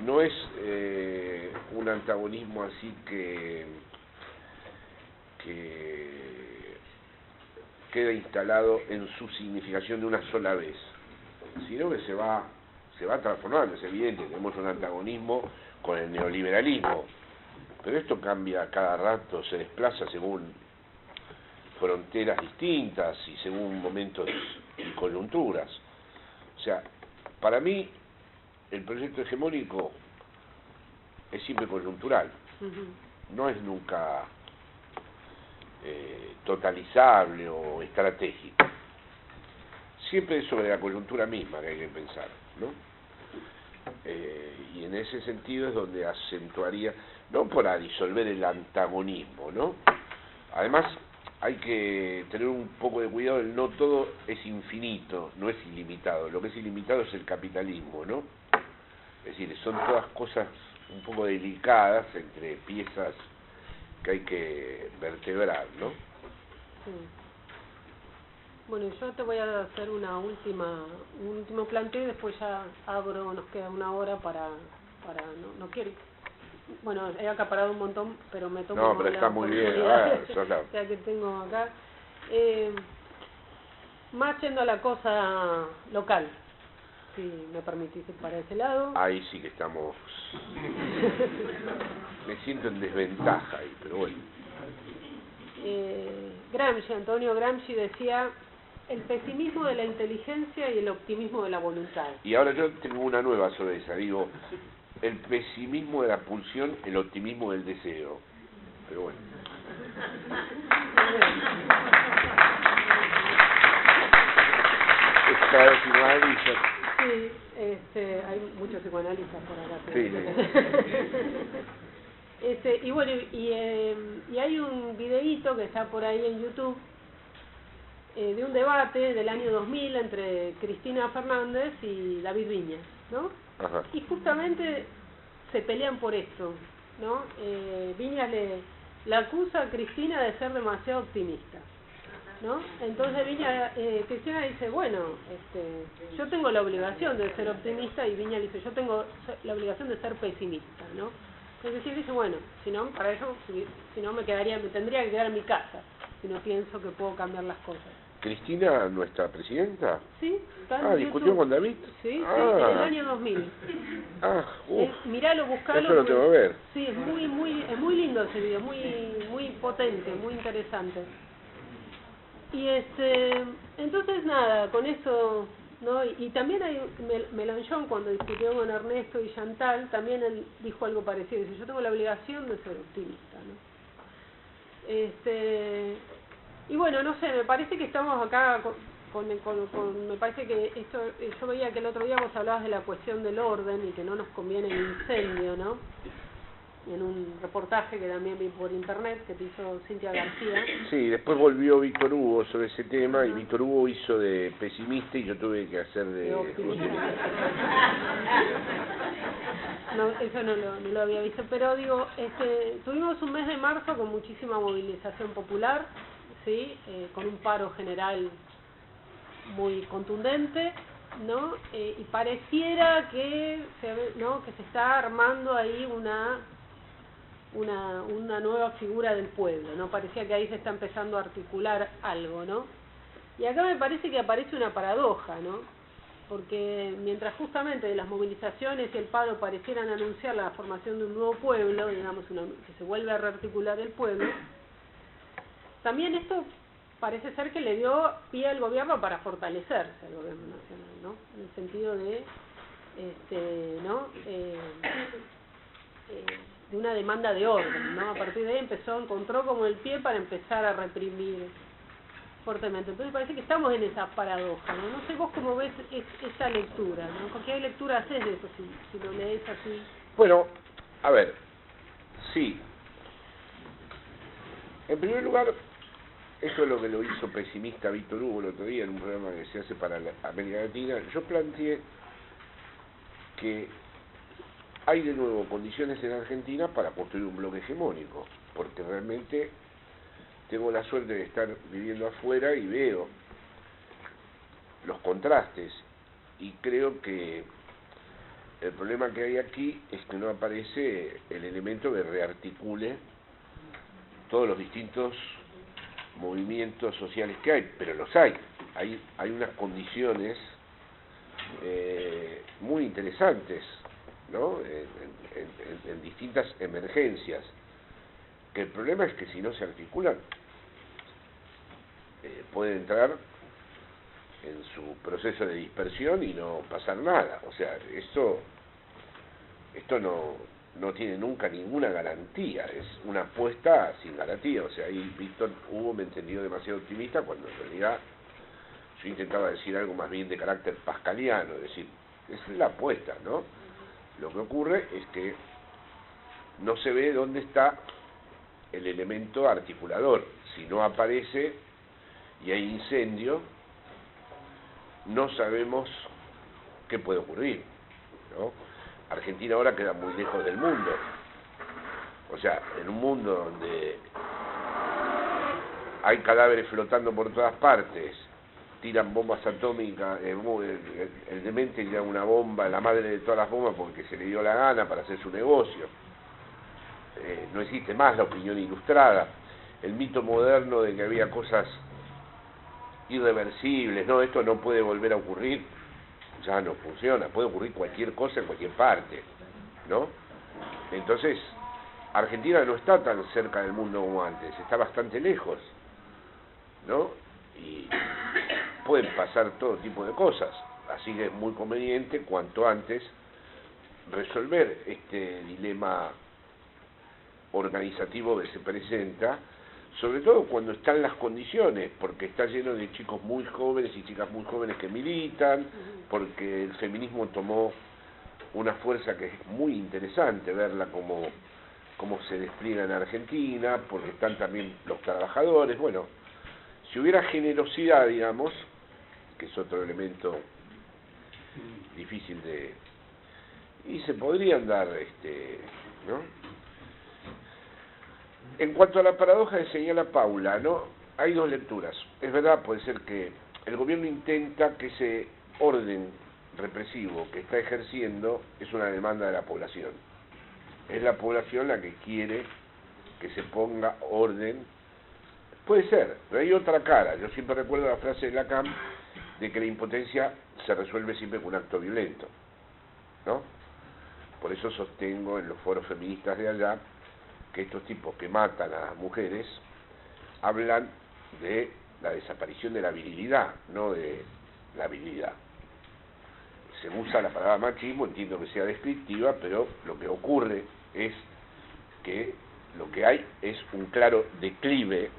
No es un antagonismo así que queda instalado en su significación de una sola vez, sino que se va transformando. Es evidente, tenemos un antagonismo con el neoliberalismo, pero esto cambia cada rato, se desplaza según fronteras distintas y según momentos y coyunturas. O sea, para mí el proyecto hegemónico es siempre coyuntural, no es nunca totalizable o estratégico. Siempre es sobre la coyuntura misma que hay que pensar, ¿no? Y en ese sentido es donde acentuaría, no para disolver el antagonismo, ¿no? Además, hay que tener un poco de cuidado, el no todo es infinito, no es ilimitado. Lo que es ilimitado es el capitalismo, ¿no? Es decir, son todas cosas un poco delicadas entre piezas que hay que vertebrar, ¿no? Sí. Bueno, yo te voy a hacer un último planteo y después ya abro, nos queda una hora para no quiero, bueno, he acaparado un montón, pero me tomo no, pero la está muy bien, ya que tengo acá, más yendo a la cosa local, si me permitís ir para ese lado. Ahí sí que estamos, me siento en desventaja ahí, pero bueno. Gramsci, Antonio Gramsci decía: el pesimismo de la inteligencia y el optimismo de la voluntad. Y ahora yo tengo una nueva sobre esa, digo, el pesimismo de la pulsión, el optimismo del deseo. Pero bueno. Está psicoanalista. Sí, hay muchos psicoanalistas por acá. Sí, y bueno, y hay un videíto que está por ahí en YouTube de un debate del año 2000 entre Cristina Fernández y David Viñas, ¿no? Ajá. Y justamente se pelean por esto, ¿no? Viñas la acusa a Cristina de ser demasiado optimista, ¿no? Entonces Cristina dice, bueno, yo tengo la obligación de ser optimista, y Viñas dice, yo tengo la obligación de ser pesimista, ¿no? Es decir, dice, bueno, si no, para eso, si no me tendría que quedar en mi casa, si no pienso que puedo cambiar las cosas. ¿Cristina, nuestra presidenta? Sí, está en ¿discutió YouTube. con David? Sí, sí, en el año 2000. Miralo, buscalo. Eso lo tengo que ver. Sí, es muy lindo ese video, muy potente, muy interesante. Y entonces nada, con eso, ¿no? Y también hay Mélenchon, cuando discutió con Ernesto y Chantal, también él dijo algo parecido, dice, yo tengo la obligación de ser optimista, ¿no? Y bueno, no sé, me parece que estamos acá me parece que esto, yo veía que el otro día vos hablabas de la cuestión del orden y que no nos conviene el incendio, ¿no? En un reportaje que también vi por internet que te hizo Cintia García. Sí, después volvió Víctor Hugo sobre ese tema, y Víctor Hugo hizo de pesimista y yo tuve que hacer de optimista. No, eso no lo había visto, pero digo, tuvimos un mes de marzo con muchísima movilización popular, ¿sí? Con un paro general muy contundente, ¿no? Y pareciera que se está armando ahí una nueva figura del pueblo, ¿no? Parecía que ahí se está empezando a articular algo, ¿no? Y acá me parece que aparece una paradoja, ¿no? Porque mientras justamente las movilizaciones y el paro parecieran anunciar la formación de un nuevo pueblo, digamos, que se vuelve a rearticular el pueblo, también esto parece ser que le dio pie al gobierno para fortalecerse al gobierno nacional, ¿no? En el sentido de, una demanda de orden, ¿no? A partir de ahí encontró como el pie para empezar a reprimir fuertemente. Entonces parece que estamos en esa paradoja, ¿no? No sé vos cómo ves esa lectura, ¿no? ¿Qué lectura haces de eso si lo lees así? Bueno, a ver, sí. En primer lugar, eso es lo que lo hizo pesimista Víctor Hugo el otro día en un programa que se hace para la América Latina. Yo planteé que hay de nuevo condiciones en Argentina para construir un bloque hegemónico, porque realmente tengo la suerte de estar viviendo afuera y veo los contrastes, y creo que el problema que hay aquí es que no aparece el elemento que rearticule todos los distintos movimientos sociales que hay, pero los hay unas condiciones muy interesantes, ¿no? En distintas emergencias, que el problema es que si no se articulan puede entrar en su proceso de dispersión y no pasar nada. O sea, esto no tiene nunca ninguna garantía, es una apuesta sin garantía. O sea, ahí Víctor Hugo me entendió demasiado optimista cuando en realidad yo intentaba decir algo más bien de carácter pascaliano, es decir, es la apuesta, ¿no? Lo que ocurre es que no se ve dónde está el elemento articulador. Si no aparece y hay incendio, no sabemos qué puede ocurrir, ¿no? Argentina ahora queda muy lejos del mundo. O sea, en un mundo donde hay cadáveres flotando por todas partes, tiran bombas atómicas, el demente tira una bomba, la madre de todas las bombas porque se le dio la gana para hacer su negocio. No existe más la opinión ilustrada. El mito moderno de que había cosas irreversibles, no, esto no puede volver a ocurrir, ya no funciona. Puede ocurrir cualquier cosa en cualquier parte, ¿no? Entonces, Argentina no está tan cerca del mundo como antes, está bastante lejos, ¿no? Y pueden pasar todo tipo de cosas, así que es muy conveniente cuanto antes resolver este dilema organizativo que se presenta, sobre todo cuando están las condiciones, porque está lleno de chicos muy jóvenes y chicas muy jóvenes que militan, porque el feminismo tomó una fuerza que es muy interesante verla como se despliega en Argentina, porque están también los trabajadores. Bueno, si hubiera generosidad, digamos, que es otro elemento difícil de... y se podrían dar, ¿no? En cuanto a la paradoja que señala Paula, ¿no? Hay dos lecturas. Es verdad, puede ser que el gobierno intenta que ese orden represivo que está ejerciendo es una demanda de la población. Es la población la que quiere que se ponga orden. Puede ser, pero hay otra cara. Yo siempre recuerdo la frase de Lacan de que la impotencia se resuelve siempre con un acto violento, ¿no? Por eso sostengo en los foros feministas de allá que estos tipos que matan a las mujeres hablan de la desaparición de la virilidad, no de la virilidad. Se usa la palabra machismo, entiendo que sea descriptiva, pero lo que ocurre es que lo que hay es un claro declive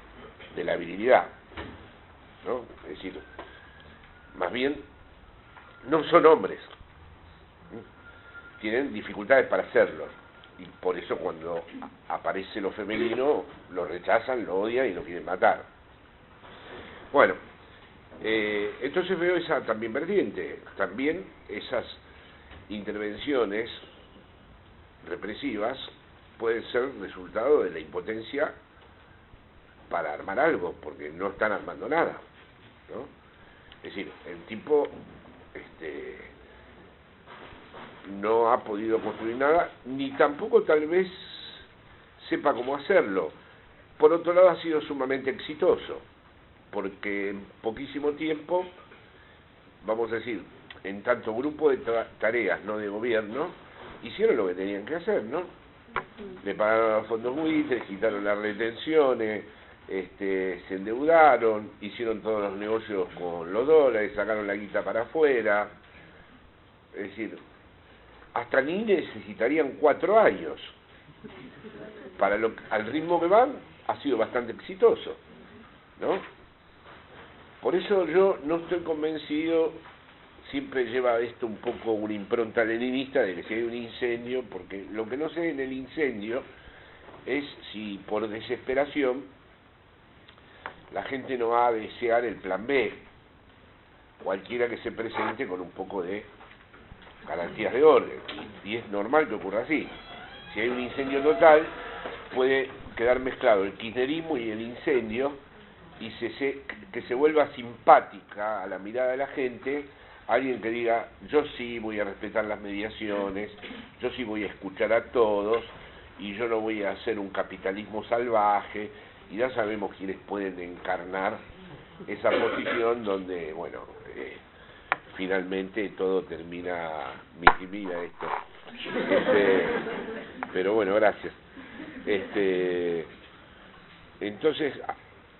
de la virilidad, ¿no? Es decir, más bien no son hombres, tienen dificultades para hacerlo, y por eso cuando aparece lo femenino lo rechazan, lo odian y lo quieren matar. Bueno, entonces veo esa también vertiente, también esas intervenciones represivas pueden ser resultado de la impotencia para armar algo, porque no están armando nada, ¿no? Es decir, el tipo no ha podido construir nada, ni tampoco tal vez sepa cómo hacerlo. Por otro lado, ha sido sumamente exitoso, porque en poquísimo tiempo, vamos a decir, en tanto grupo de tareas, no de gobierno, hicieron lo que tenían que hacer, ¿no? Le pagaron a los fondos buitres, quitaron las retenciones, se endeudaron, hicieron todos los negocios con los dólares, sacaron la guita para afuera. Es decir, hasta ni necesitarían 4 años al ritmo que van, ha sido bastante exitoso, ¿no? Por eso yo no estoy convencido, siempre lleva esto un poco una impronta leninista de que si hay un incendio, porque lo que no sé en el incendio es si por desesperación la gente no va a desear el plan B, cualquiera que se presente con un poco de garantías de orden, y es normal que ocurra así. Si hay un incendio total, puede quedar mezclado el kirchnerismo y el incendio, y que se vuelva simpática a la mirada de la gente alguien que diga, yo sí voy a respetar las mediaciones, yo sí voy a escuchar a todos, y yo no voy a hacer un capitalismo salvaje, y ya sabemos quiénes pueden encarnar esa posición donde, bueno, finalmente todo termina, mira esto, pero bueno, gracias. Entonces,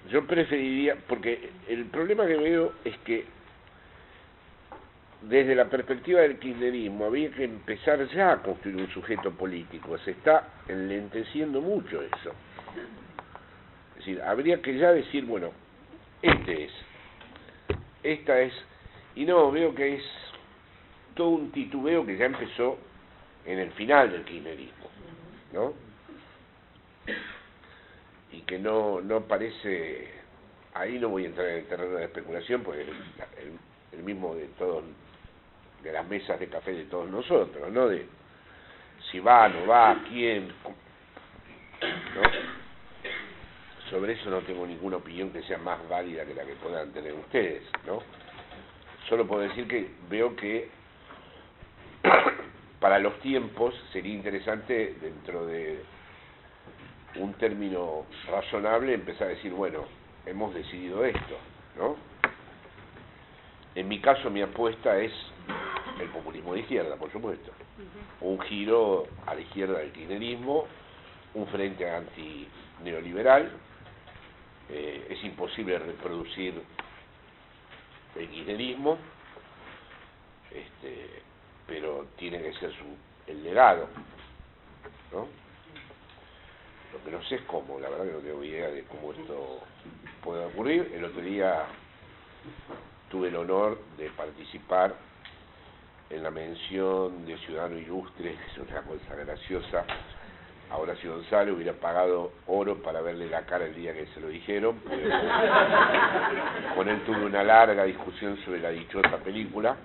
yo preferiría, porque el problema que veo es que desde la perspectiva del kirchnerismo había que empezar ya a construir un sujeto político, se está enlenteciendo mucho eso. Es decir, habría que ya decir, bueno, esta es, y no, veo que es todo un titubeo que ya empezó en el final del kirchnerismo, ¿no? Y que no parece, ahí no voy a entrar en el terreno de especulación, porque el mismo de todos, de las mesas de café de todos nosotros, ¿no? De si va, no va, quién, ¿no? Sobre eso no tengo ninguna opinión que sea más válida que la que puedan tener ustedes, ¿no? Solo puedo decir que veo que para los tiempos sería interesante, dentro de un término razonable, empezar a decir, bueno, hemos decidido esto, ¿no? En mi caso, mi apuesta es el populismo de izquierda, por supuesto. Un giro a la izquierda del kirchnerismo, un frente anti-neoliberal. Es imposible reproducir el kirchnerismo, pero tiene que ser el legado, ¿no? Lo que no sé es cómo, la verdad que no tengo idea de cómo esto puede ocurrir. El otro día tuve el honor de participar en la mención de Ciudadano Ilustre, que es una cosa graciosa. Ahora si Gonzalo hubiera pagado oro para verle la cara el día que se lo dijeron, porque con él tuve una larga discusión sobre la dichosa película.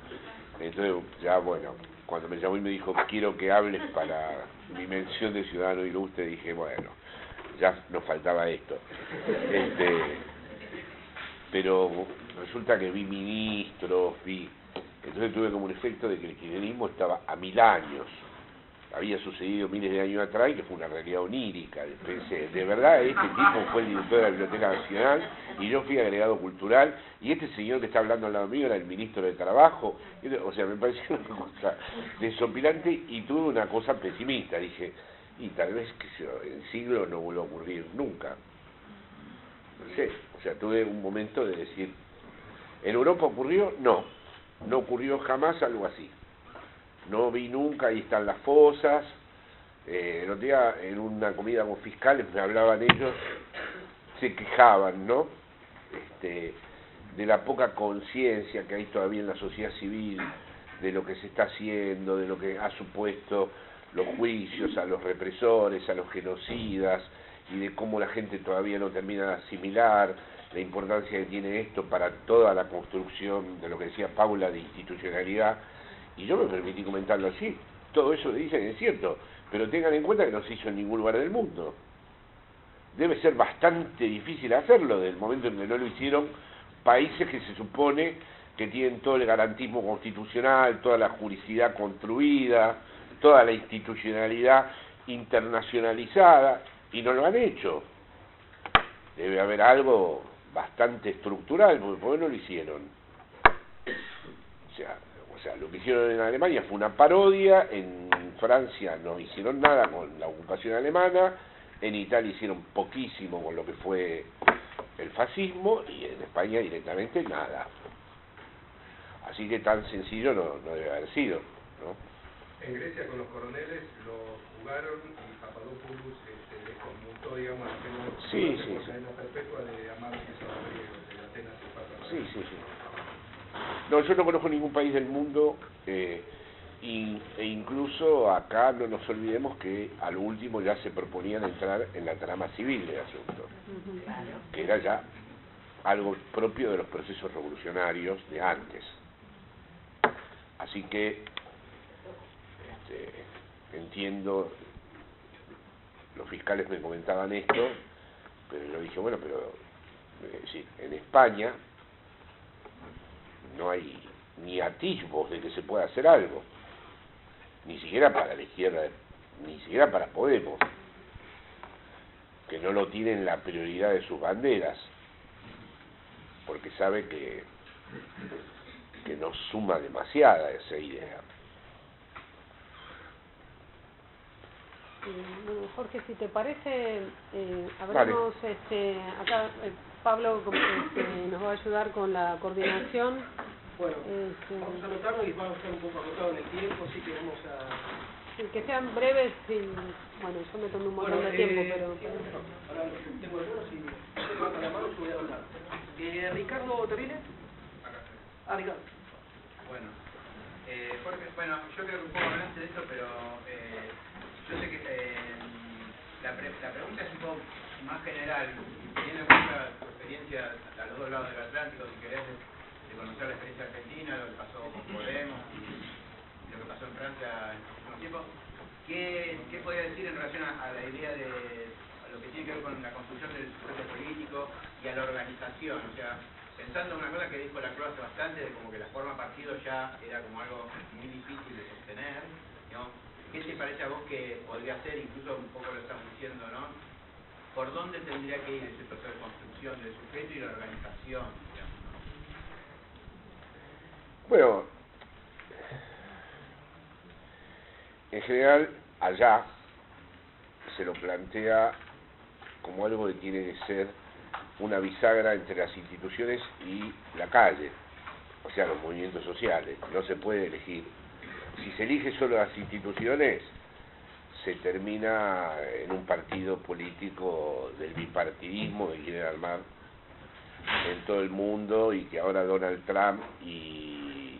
Entonces ya bueno, cuando me llamó y me dijo quiero que hables para mi mención de Ciudadano Ilustre, dije bueno, ya nos faltaba esto. Pero resulta que vi ministros, entonces tuve como un efecto de que el kirchnerismo estaba a 1000 años. Había sucedido miles de años atrás y que fue una realidad onírica. Pensé, de verdad, este tipo fue el director de la Biblioteca Nacional y yo fui agregado cultural, y este señor que está hablando al lado mío era el ministro de Trabajo. O sea, me pareció una cosa desopilante, y tuve una cosa pesimista. Dije, y tal vez que en siglo no vuelva a ocurrir nunca. No sé, o sea, tuve un momento de decir, ¿en Europa ocurrió? No ocurrió jamás algo así. No vi nunca, ahí están las fosas. El otro día en una comida con fiscales me hablaban ellos, se quejaban, ¿no? De la poca conciencia que hay todavía en la sociedad civil, de lo que se está haciendo, de lo que ha supuesto los juicios a los represores, a los genocidas, y de cómo la gente todavía no termina de asimilar la importancia que tiene esto para toda la construcción de lo que decía Paula de institucionalidad. Y yo me permití comentarlo así. Todo eso que dicen es cierto, pero tengan en cuenta que no se hizo en ningún lugar del mundo. Debe ser bastante difícil hacerlo, desde el momento en que no lo hicieron países que se supone que tienen todo el garantismo constitucional, toda la juridicidad construida, toda la institucionalidad internacionalizada, y no lo han hecho. Debe haber algo bastante estructural, porque ¿por qué no lo hicieron? O sea, lo que hicieron en Alemania fue una parodia, en Francia no hicieron nada con la ocupación alemana, en Italia hicieron poquísimo con lo que fue el fascismo, y en España directamente nada. Así que tan sencillo no debe haber sido, ¿no? En Grecia con los coroneles lo jugaron y Papadopoulos les conmutó, digamos, la pena por cadena perpetua de amados y griegos, de Atenas y Esparta. Sí. No, yo no conozco ningún país del mundo, e incluso acá no nos olvidemos que al último ya se proponían entrar en la trama civil del asunto, que era ya algo propio de los procesos revolucionarios de antes. Así que entiendo, los fiscales me comentaban esto, pero yo dije, bueno, pero sí, en España no hay ni atisbos de que se pueda hacer algo, ni siquiera para la izquierda, ni siquiera para Podemos, que no lo tienen la prioridad de sus banderas, porque sabe que no suma demasiada esa idea. Bueno, Jorge, si te parece, hablamos, acá Pablo nos va a ayudar con la coordinación. Bueno, vamos a anotarlo y vamos a estar un poco agotados en el tiempo, así que vamos a... Sí, que sean breves, y, bueno, yo me tomé un montón de tiempo, pero... Ahora tengo algunos y levantan la mano, yo voy a hablar. ¿Ricardo Terrine? Acá. Ricardo. Bueno, Jorge, yo creo que un poco hablaste de esto, pero yo sé que la pregunta es un poco más general, teniendo en cuenta tu experiencia a los dos lados del Atlántico, si querés, de conocer la experiencia argentina, lo que pasó con Podemos y lo que pasó en Francia en los últimos tiempos. ¿Qué podría decir en relación a la idea de a lo que tiene que ver con la construcción del sujeto político y a la organización? O sea, pensando en una cosa que dijo la Cruz hace bastante, de como que la forma partido ya era como algo muy difícil de sostener, ¿no? ¿Qué te parece a vos que podría ser, incluso un poco lo estamos diciendo, ¿no? ¿Por dónde tendría que ir ese proceso de construcción del sujeto y la organización, digamos, ¿no? Bueno, en general, allá se lo plantea como algo que tiene que ser una bisagra entre las instituciones y la calle, o sea, los movimientos sociales. No se puede elegir. Si se elige solo las instituciones, se termina en un partido político del bipartidismo que quieren armar en todo el mundo, y que ahora Donald Trump y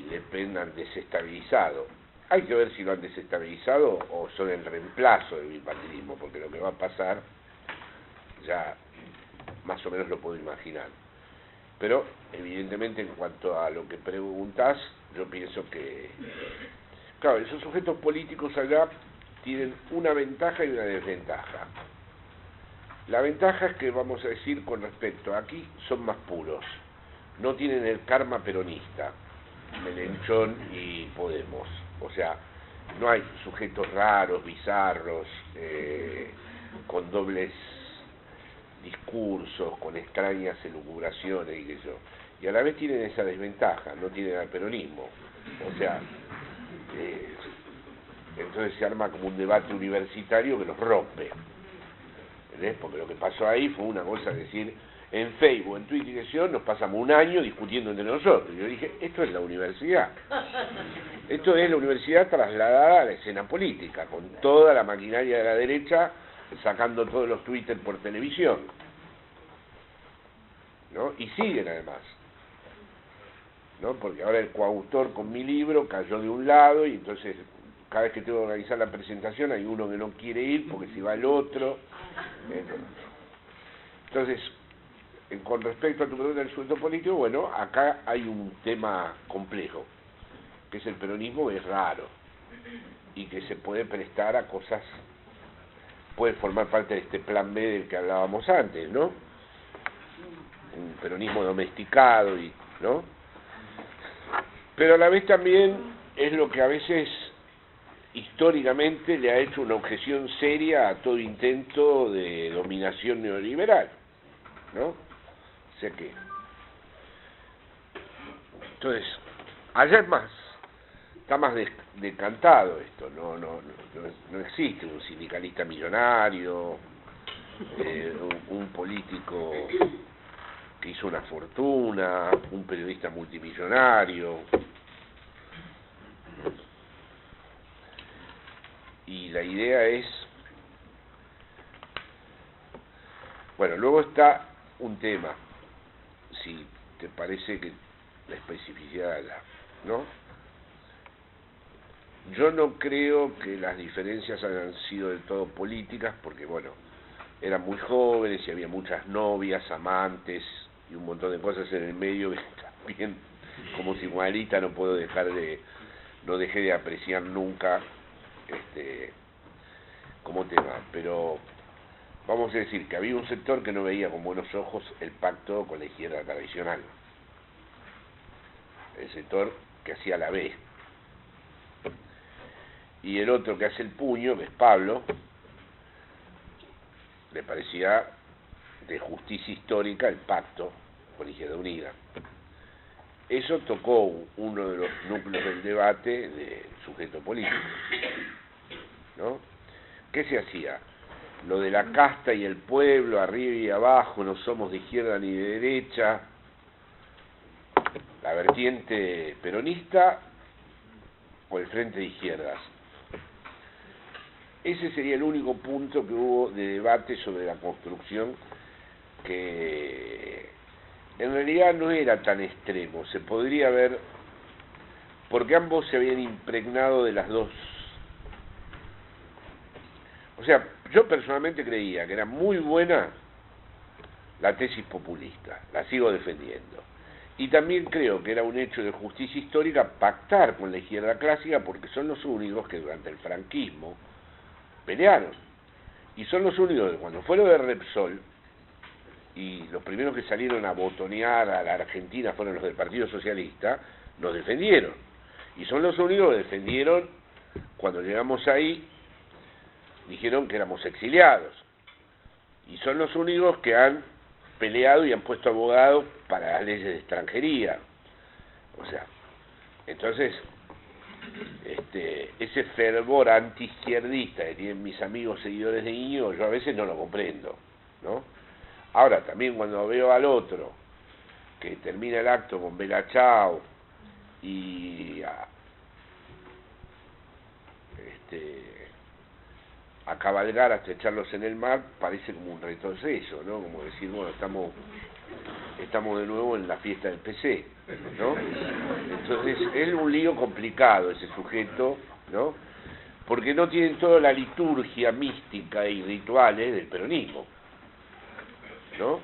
Le Pen han desestabilizado. Hay que ver si lo han desestabilizado o son el reemplazo del bipartidismo, porque lo que va a pasar ya más o menos lo puedo imaginar. Pero evidentemente, en cuanto a lo que preguntás, yo pienso que, claro, esos sujetos políticos allá tienen una ventaja y una desventaja. La ventaja es que, vamos a decir, con respecto a aquí, son más puros, no tienen el karma peronista, Melenchón y Podemos. O sea, no hay sujetos raros, bizarros, con dobles discursos, con extrañas elucubraciones y eso. Y a la vez tienen esa desventaja, no tienen al peronismo. O sea, entonces se arma como un debate universitario que los rompe. ¿Entendés? Porque lo que pasó ahí fue una cosa, es decir, en Facebook, en Twitter y eso, nos pasamos un año discutiendo entre nosotros. Y yo dije, esto es la universidad. Esto es la universidad trasladada a la escena política, con toda la maquinaria de la derecha sacando todos los Twitter por televisión, ¿no? Y siguen además, ¿no? Porque ahora el coautor con mi libro cayó de un lado, y entonces cada vez que tengo que organizar la presentación hay uno que no quiere ir porque si va el otro. Entonces, con respecto a tu pregunta del sujeto político, bueno, acá hay un tema complejo, que es el peronismo, que es raro y que se puede prestar a cosas, puede formar parte de este plan B del que hablábamos antes, ¿no? Un peronismo domesticado, ¿no? Pero a la vez también es lo que a veces históricamente le ha hecho una objeción seria a todo intento de dominación neoliberal, ¿no? O sea que, entonces, allá es más, está más decantado esto, no existe un sindicalista millonario, un político que hizo una fortuna, un periodista multimillonario. la idea es... Bueno, luego está un tema, si te parece que la especificidad, ¿no? Yo no creo que las diferencias hayan sido del todo políticas, porque bueno, eran muy jóvenes y había muchas novias, amantes y un montón de cosas en el medio que también, como psicoanalista, no dejé de apreciar nunca como tema, pero vamos a decir que había un sector que no veía con buenos ojos el pacto con la izquierda tradicional, el sector que hacía la B, y el otro que hace el puño, que es Pablo, le parecía de justicia histórica el pacto con la Izquierda Unida. Eso tocó uno de los núcleos del debate del sujeto político, ¿no? ¿Qué se hacía? Lo de la casta y el pueblo, arriba y abajo, no somos de izquierda ni de derecha, la vertiente peronista o el frente de izquierdas. Ese sería el único punto que hubo de debate sobre la construcción, que en realidad no era tan extremo, se podría ver, porque ambos se habían impregnado de las dos. O sea, yo personalmente creía que era muy buena la tesis populista, la sigo defendiendo. Y también creo que era un hecho de justicia histórica pactar con la izquierda clásica, porque son los únicos que durante el franquismo pelearon. Y son los únicos que cuando fue lo de Repsol, y los primeros que salieron a botonear a la Argentina fueron los del Partido Socialista, nos defendieron. Y son los únicos que defendieron, cuando llegamos ahí, dijeron que éramos exiliados. Y son los únicos que han peleado y han puesto abogados para las leyes de extranjería. O sea, entonces, ese fervor antiizquierdista que tienen mis amigos seguidores de Íñigo, yo a veces no lo comprendo, ¿no? Ahora, también cuando veo al otro, que termina el acto con Bella Ciao y a cabalgar hasta echarlos en el mar, parece como un retroceso, ¿no? Como decir, bueno, estamos de nuevo en la fiesta del PC, ¿no? Entonces, es un lío complicado ese sujeto, ¿no? Porque no tienen toda la liturgia mística y rituales del peronismo, ¿no?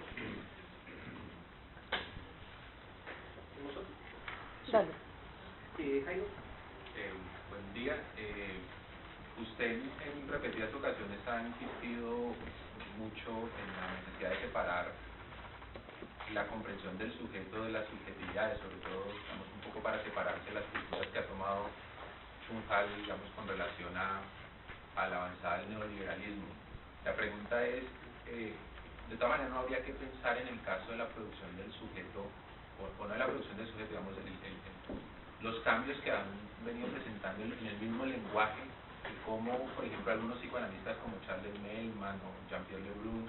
Dale. Jairo. Buen día. Usted en repetidas ocasiones ha insistido mucho en la necesidad de separar la comprensión del sujeto de las subjetividades, sobre todo, digamos, un poco para separarse las posturas que ha tomado Juncal, digamos, con relación a la avanzada del neoliberalismo. La pregunta es, de todas maneras, no habría que pensar en el caso de la producción del sujeto, o no de la producción del sujeto, digamos, los cambios que han venido presentando en el mismo lenguaje, y cómo, por ejemplo, algunos psicoanalistas como Charles Mellman o Jean-Pierre Lebrun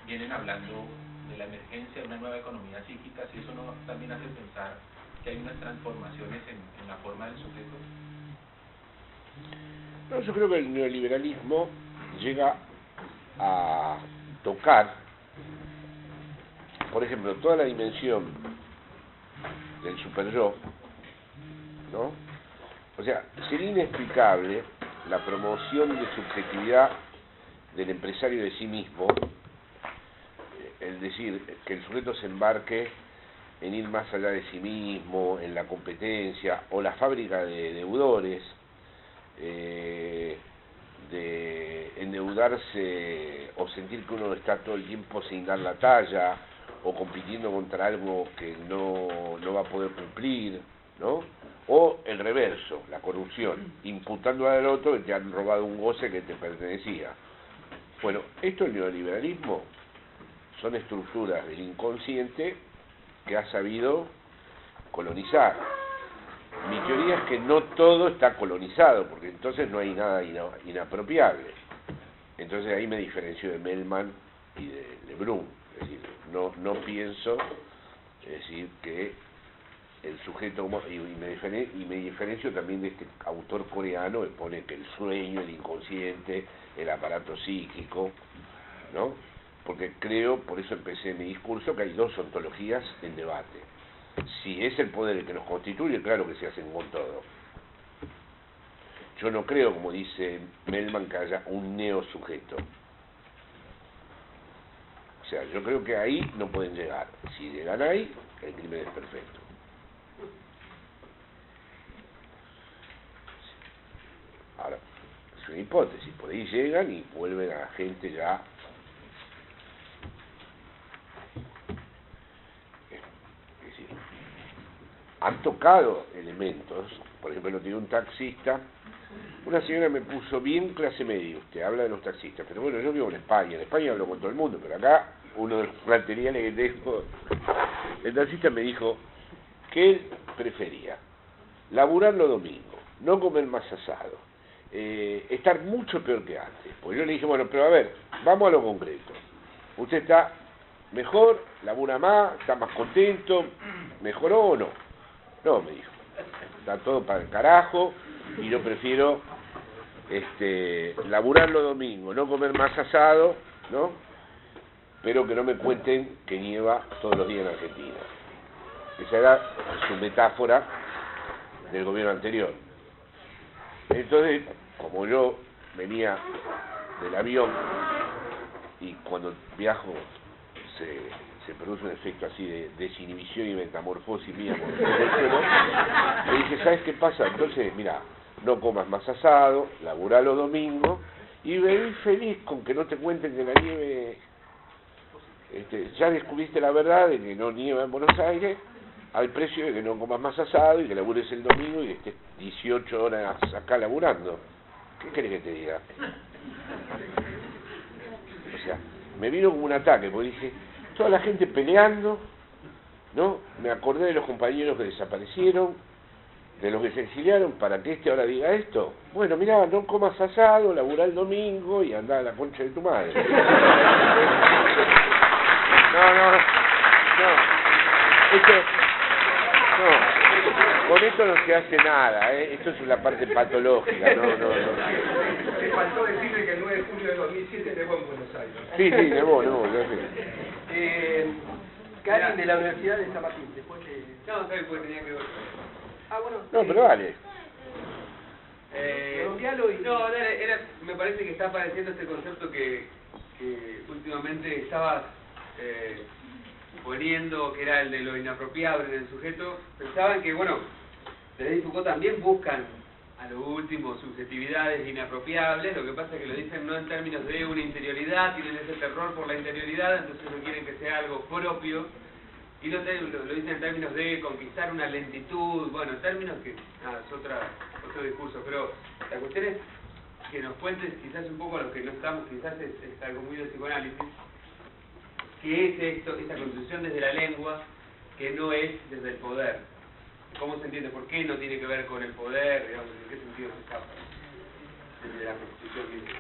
vienen hablando de la emergencia de una nueva economía psíquica, si eso no también hace pensar que hay unas transformaciones en la forma del sujeto. No, yo creo que el neoliberalismo llega a tocar, por ejemplo, toda la dimensión del superyo, ¿no? O sea, sería inexplicable la promoción de subjetividad del empresario de sí mismo, es decir, que el sujeto se embarque en ir más allá de sí mismo, en la competencia, o la fábrica de deudores, de endeudarse o sentir que uno está todo el tiempo sin dar la talla, o compitiendo contra algo que no va a poder cumplir, ¿no? O el reverso, la corrupción, imputando al otro que te han robado un goce que te pertenecía. Bueno, esto el neoliberalismo son estructuras del inconsciente que ha sabido colonizar. Mi teoría es que no todo está colonizado, porque entonces no hay nada inapropiable. Entonces ahí me diferencio de Mellman y de Lebrun. Es decir, no pienso, es decir, que el sujeto, y me diferencio también de este autor coreano que pone que el sueño, el inconsciente, el aparato psíquico, ¿no? Porque creo, por eso empecé mi discurso, que hay dos ontologías en debate. Si es el poder el que nos constituye, claro que se hacen con todo. Yo no creo, como dice Mellman, que haya un neosujeto. O sea, yo creo que ahí no pueden llegar. Si llegan ahí, el crimen es perfecto. Ahora, es una hipótesis, por ahí llegan y vuelven a la gente ya. Es decir, han tocado elementos, por ejemplo, lo tiene un taxista. Una señora me puso bien clase media, usted habla de los taxistas, pero bueno, yo vivo en España hablo con todo el mundo, pero acá uno de los materiales que tengo, el taxista me dijo que él prefería laburar los domingos, no comer más asado, estar mucho peor que antes. Pues yo le dije, bueno, pero a ver, vamos a lo concreto. ¿Usted está mejor, labura más, está más contento, mejoró o no? No, me dijo, está todo para el carajo y yo prefiero laburar los domingos, no comer más asado, ¿no? Pero que no me cuenten que nieva todos los días en Argentina. Esa era su metáfora del gobierno anterior. Entonces, como yo venía del avión y cuando viajo se produce un efecto así de desinhibición y metamorfosis mía, me dice, ¿sabes qué pasa? Entonces, mira, no comas más asado, laburá los domingos y viví feliz con que no te cuenten que la nieve, ya descubriste la verdad de que no nieva en Buenos Aires al precio de que no comas más asado y que labures el domingo y que estés 18 horas acá laburando. ¿Qué querés que te diga? O sea, me vino como un ataque, porque dije, toda la gente peleando, ¿no? Me acordé de los compañeros que desaparecieron, de los que se exiliaron, para que ahora diga esto. Bueno, mirá, no comas asado, laburá el domingo y andá a la concha de tu madre. No. Con esto no se hace nada, esto es la parte patológica, no. Se faltó decirle que el 9 de julio de 2007 nevó en Buenos Aires. Sí, nevó, ya sé. Karin de la Universidad de San Martín, después que... No, ¿sabes por qué tenía que ver? Bueno. No, pero dale. Me parece que está apareciendo este concepto que últimamente estabas poniendo, que era el de lo inapropiable del sujeto. Pensaban que, bueno, Deleuze y Foucault también buscan a lo último subjetividades inapropiables, lo que pasa es que lo dicen no en términos de una interioridad, tienen ese terror por la interioridad, entonces no quieren que sea algo propio, y lo dicen en términos de conquistar una lentitud, bueno, en términos que, nada, es otro discurso, pero la cuestión es que nos cuentes quizás un poco a los que no estamos, quizás es algo muy de psicoanálisis, ¿qué es esto, esta construcción desde la lengua, que no es desde el poder? ¿Cómo se entiende? ¿Por qué no tiene que ver con el poder? Digamos, ¿en qué sentido se escapa desde la constitución misma?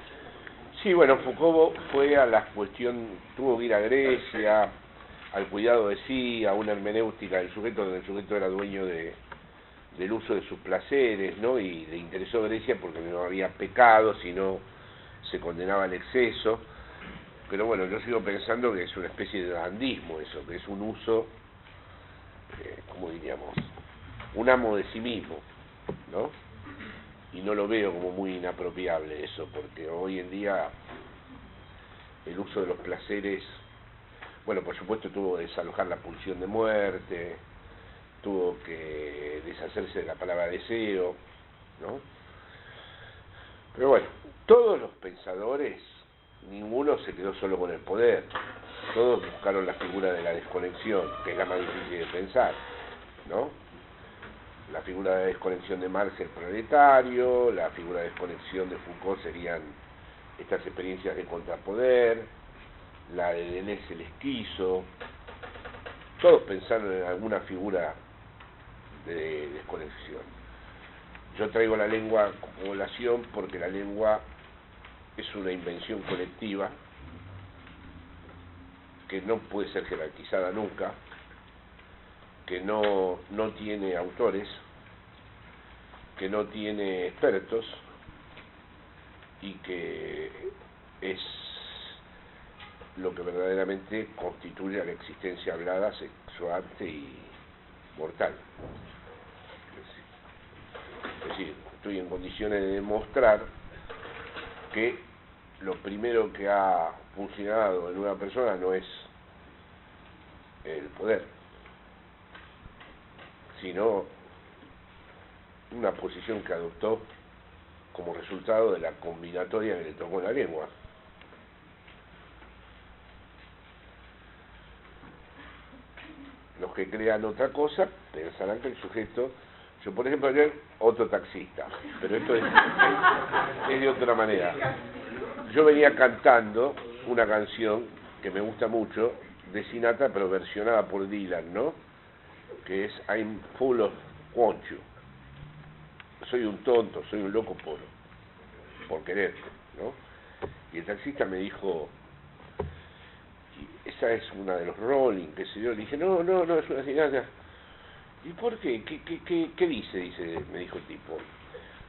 Sí, bueno, Foucault fue a la cuestión, tuvo que ir a Grecia, al cuidado de sí, a una hermenéutica del sujeto, donde el sujeto era dueño del uso de sus placeres, ¿no? Y le interesó Grecia porque no había pecado, sino se condenaba al exceso. Pero bueno, yo sigo pensando que es una especie de dandismo eso, que es un uso, ¿cómo diríamos? Un amo de sí mismo, ¿no? Y no lo veo como muy inapropiable eso, porque hoy en día el uso de los placeres, bueno, por supuesto tuvo que desalojar la pulsión de muerte, tuvo que deshacerse de la palabra deseo, ¿no? Pero bueno, todos los pensadores, ninguno se quedó solo con el poder, todos buscaron la figura de la desconexión, que es la más difícil de pensar, ¿no? La figura de desconexión de Marx, el proletario, la figura de desconexión de Foucault serían estas experiencias de contrapoder, la de Deleuze, el esquizo. Todos pensaron en alguna figura de desconexión. Yo traigo la lengua como población porque la lengua es una invención colectiva que no puede ser jerarquizada nunca, que no tiene autores, que no tiene expertos y que es lo que verdaderamente constituye a la existencia hablada, sexuante y mortal. Es decir, estoy en condiciones de demostrar que lo primero que ha funcionado en una persona no es el poder, sino una posición que adoptó como resultado de la combinatoria que le tocó en la lengua. Los que crean otra cosa pensarán que el sujeto... Yo, por ejemplo, ayer otro taxista, pero esto es de otra manera. Yo venía cantando una canción que me gusta mucho, de Sinatra, pero versionada por Dylan, ¿no? Que es I'm full of want you. Soy un tonto, soy un loco por quererte, ¿no? Y el taxista me dijo, esa es una de los Rolling, que se dio. Le dije, no, es una Sinatra. ¿Y por qué? ¿Qué dice? Me dijo el tipo.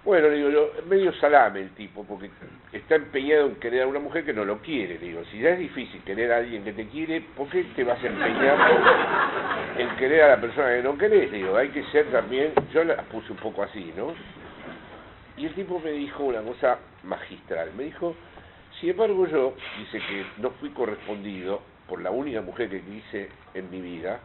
Bueno, le digo yo, medio salame el tipo, porque está empeñado en querer a una mujer que no lo quiere. Le digo, si ya es difícil querer a alguien que te quiere, ¿por qué te vas a empeñar en querer a la persona que no querés? Le digo, hay que ser también, yo la puse un poco así, ¿no? Y el tipo me dijo una cosa magistral, me dijo, sin embargo yo, dice que no fui correspondido por la única mujer que quise en mi vida,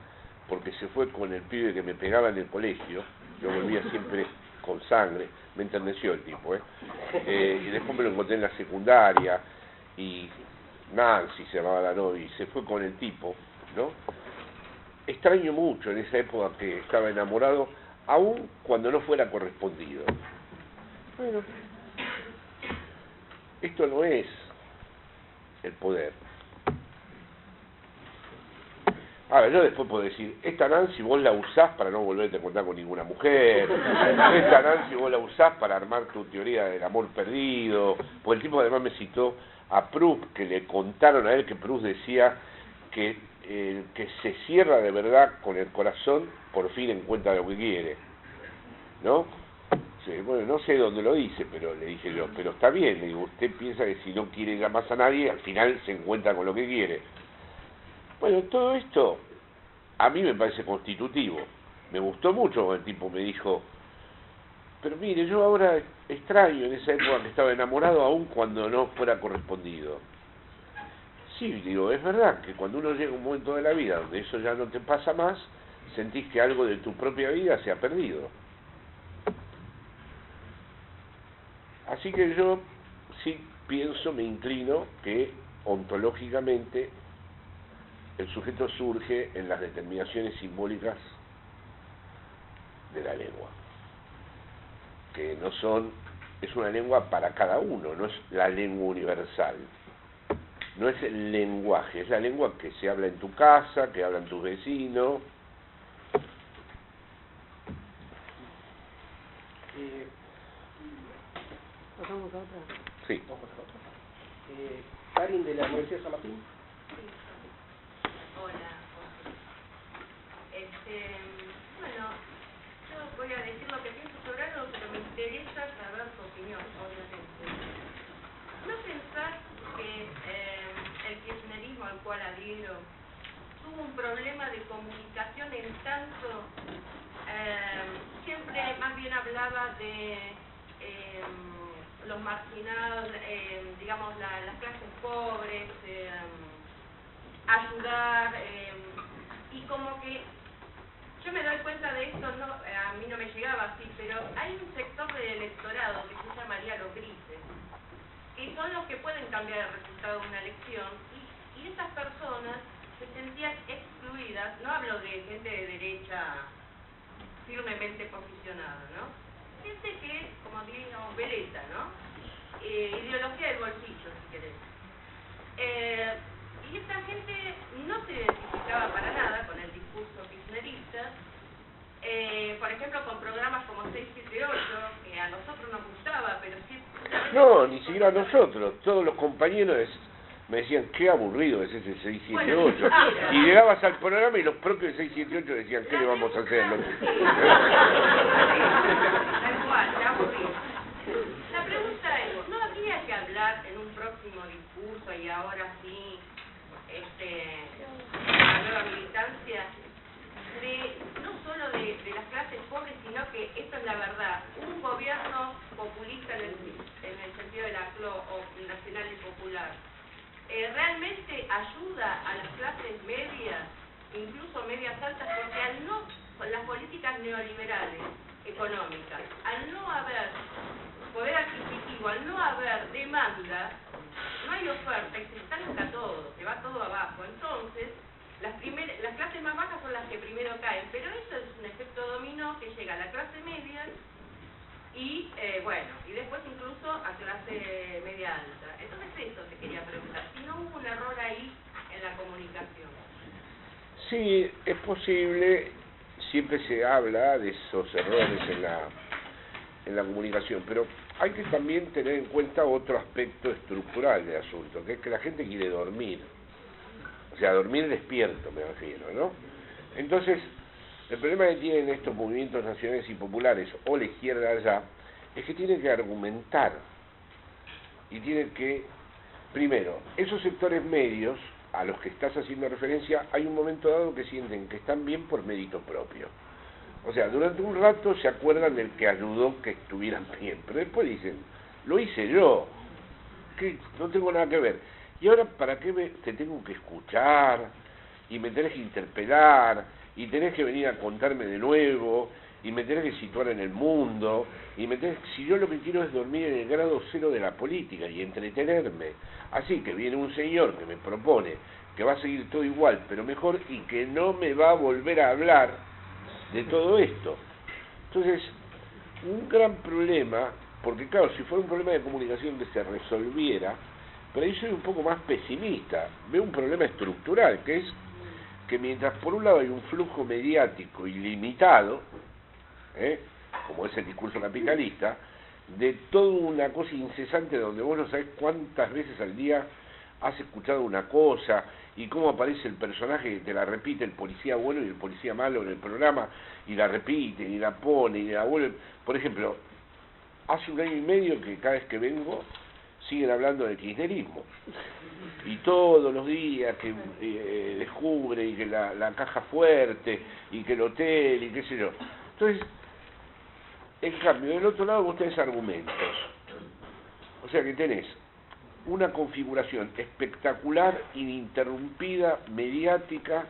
porque se fue con el pibe que me pegaba en el colegio, yo volvía siempre con sangre, me enterneció el tipo, y después me lo encontré en la secundaria, y Nancy se llamaba la novia, y se fue con el tipo, ¿no? Extraño mucho en esa época que estaba enamorado, aun cuando no fuera correspondido. Bueno, esto no es el poder. Ahora, yo después puedo decir, esta Nancy vos la usás para no volverte a encontrar con ninguna mujer, esta Nancy vos la usás para armar tu teoría del amor perdido, porque el tipo además me citó a Proust, que le contaron a él que Proust decía que el que se cierra de verdad con el corazón, por fin encuentra lo que quiere, ¿no? Sí, bueno, no sé dónde lo dice, pero le dije yo, pero está bien, le digo, usted piensa que si no quiere ir a más a nadie, al final se encuentra con lo que quiere. Bueno, todo esto a mí me parece constitutivo. Me gustó mucho cuando el tipo me dijo, pero mire, yo ahora extraño en esa época que estaba enamorado aún cuando no fuera correspondido. Sí, digo, es verdad que cuando uno llega a un momento de la vida donde eso ya no te pasa más, sentís que algo de tu propia vida se ha perdido. Así que yo sí pienso, me inclino que ontológicamente el sujeto surge en las determinaciones simbólicas de la lengua, que no son, es una lengua para cada uno, no es la lengua universal, no es el lenguaje, es la lengua que se habla en tu casa, que hablan tus vecinos. ¿Pasamos a otra? Sí. Vamos a otra. Karin de la Universidad de San Martín. Hola. Bueno, yo voy a decir lo que pienso sobre algo, pero me interesa saber tu opinión, obviamente. ¿No pensás que el kirchnerismo al cual adhiero tuvo un problema de comunicación en tanto siempre más bien hablaba de los marginados, digamos las clases pobres, ayudar, y como que yo me doy cuenta de esto, no, a mí no me llegaba así, pero hay un sector del electorado que se llamaría los grises, que son los que pueden cambiar el resultado de una elección, y esas personas se sentían excluidas, no hablo de gente de derecha firmemente posicionada, ¿no? Gente que, como diríamos, veleta, ¿no? Ideología del bolsillo, si querés. Y esta gente no se identificaba para nada con el discurso kirchnerista, por ejemplo, con programas como 678, que a nosotros nos gustaba, pero sí... No, ni siquiera a nosotros, todos los compañeros me decían, qué aburrido es ese 678. Y llegabas al programa y los propios 678 decían, ¿qué le vamos a hacer? Tal cual, qué aburrido. La pregunta es, ¿no habría que hablar en un próximo discurso y ahora sí, la nueva militancia, no solo de las clases pobres, sino que esto es la verdad, un gobierno populista en el sentido de la nacional y popular, realmente ayuda a las clases medias, incluso medias altas, porque con las políticas neoliberales económicas, al no haber poder adquisitivo, al no haber demanda, no hay oferta y se estanca todo, se va todo abajo. Entonces, las clases más bajas son las que primero caen, pero eso es un efecto dominó que llega a la clase media y, y después incluso a clase media alta. Entonces eso te quería preguntar, si no hubo un error ahí en la comunicación. Sí, es posible, siempre se habla de esos errores en la comunicación, pero hay que también tener en cuenta otro aspecto estructural del asunto, que es que la gente quiere dormir. O sea, dormir despierto, me refiero, ¿no? Entonces, el problema que tienen estos movimientos nacionales y populares, o la izquierda allá, es que tienen que argumentar. Y tienen que, primero, esos sectores medios a los que estás haciendo referencia, hay un momento dado que sienten que están bien por mérito propio. O sea, durante un rato se acuerdan del que ayudó que estuvieran bien, pero después dicen, lo hice yo, que no tengo nada que ver. Y ahora, ¿para qué te tengo que escuchar? Y me tenés que interpelar, y tenés que venir a contarme de nuevo, y me tenés que situar en el mundo, si yo lo que quiero es dormir en el grado cero de la política y entretenerme. Así que viene un señor que me propone que va a seguir todo igual, pero mejor, y que no me va a volver a hablar de todo esto. Entonces, un gran problema, porque claro, si fuera un problema de comunicación que se resolviera, pero ahí soy un poco más pesimista, veo un problema estructural, que es que mientras por un lado hay un flujo mediático ilimitado, como es el discurso capitalista, de toda una cosa incesante donde vos no sabés cuántas veces al día has escuchado una cosa y cómo aparece el personaje que te la repite, el policía bueno y el policía malo en el programa, y la repiten y la ponen y la vuelven. Por ejemplo, hace 1 año y medio que cada vez que vengo siguen hablando del kirchnerismo, y todos los días que descubre, y que la caja fuerte, y que el hotel, y qué sé yo. Entonces, en cambio, del otro lado vos tenés argumentos. O sea que tenés una configuración espectacular, ininterrumpida, mediática,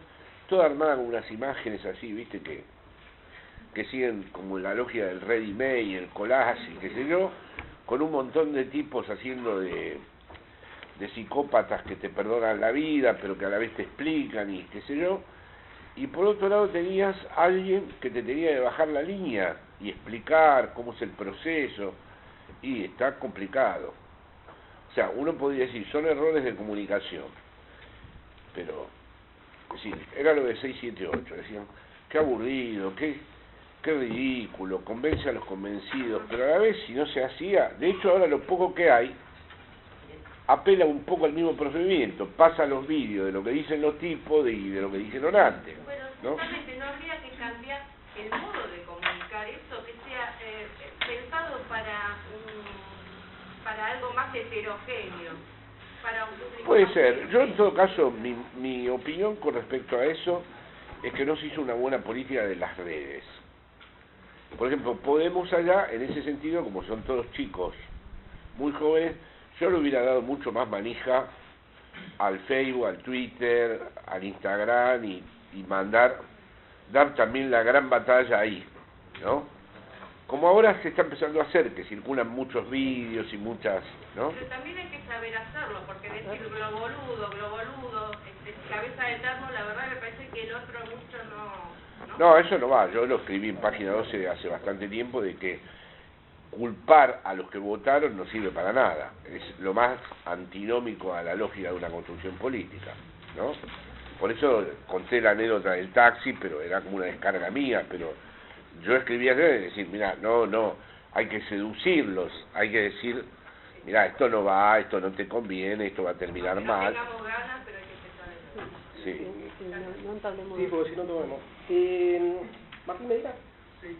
toda armada con unas imágenes así, viste, que siguen como la logia del ready-made, el collage, y qué sé yo, con un montón de tipos haciendo de psicópatas que te perdonan la vida, pero que a la vez te explican y qué sé yo. Y por otro lado tenías a alguien que te tenía que bajar la línea y explicar cómo es el proceso, y está complicado. O sea, uno podría decir, son errores de comunicación, pero, es decir, era lo de 678, decían, qué aburrido, qué ridículo, convence a los convencidos, pero a la vez, si no se hacía, de hecho ahora lo poco que hay, apela un poco al mismo procedimiento, pasa los vídeos de lo que dicen los tipos y de lo que dijeron antes, ¿no? Justamente no habría que cambiar el modo de comunicar eso, que sea pensado para algo más heterogéneo, para un público. Puede ser. Yo en todo caso, mi opinión con respecto a eso es que no se hizo una buena política de las redes. Por ejemplo, Podemos allá, en ese sentido, como son todos chicos muy jóvenes, yo le hubiera dado mucho más manija al Facebook, al Twitter, al Instagram, y dar también la gran batalla ahí, ¿no? Como ahora se está empezando a hacer, que circulan muchos vídeos y muchas, ¿no? Pero también hay que saber hacerlo, porque decir globoludo, cabeza de termo, la verdad me parece que el otro mucho no. No, eso no va. Yo lo escribí en Página 12 hace bastante tiempo, de que culpar a los que votaron no sirve para nada. Es lo más antinómico a la lógica de una construcción política, ¿no? Por eso conté la anécdota del taxi, pero era como una descarga mía, pero yo escribí ayer y decir, mira, no, hay que seducirlos, hay que decir mirá, esto no va, esto no te conviene, esto va a terminar no mal. tengamos ganas, pero hay que empezar a hacer. Sí. No entablemos. Sí, porque si no tomemos. Martín Medina. Sí,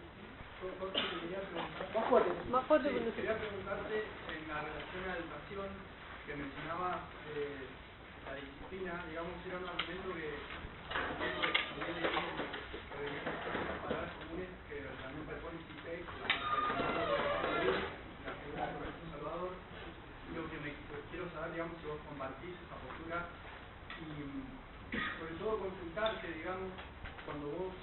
Jorge, te quería preguntar. Más fuerte. Más fuerte, Sí, pero no sé. quería preguntarte en la relación a la educación que mencionaba la disciplina, digamos, era un argumento que también leímos las palabras comunes que también propone CIPEC, la figura del profesor Salvador. Lo que quiero saber, digamos, si vos compartís esa postura y sobre todo consultarte, digamos, cuando vos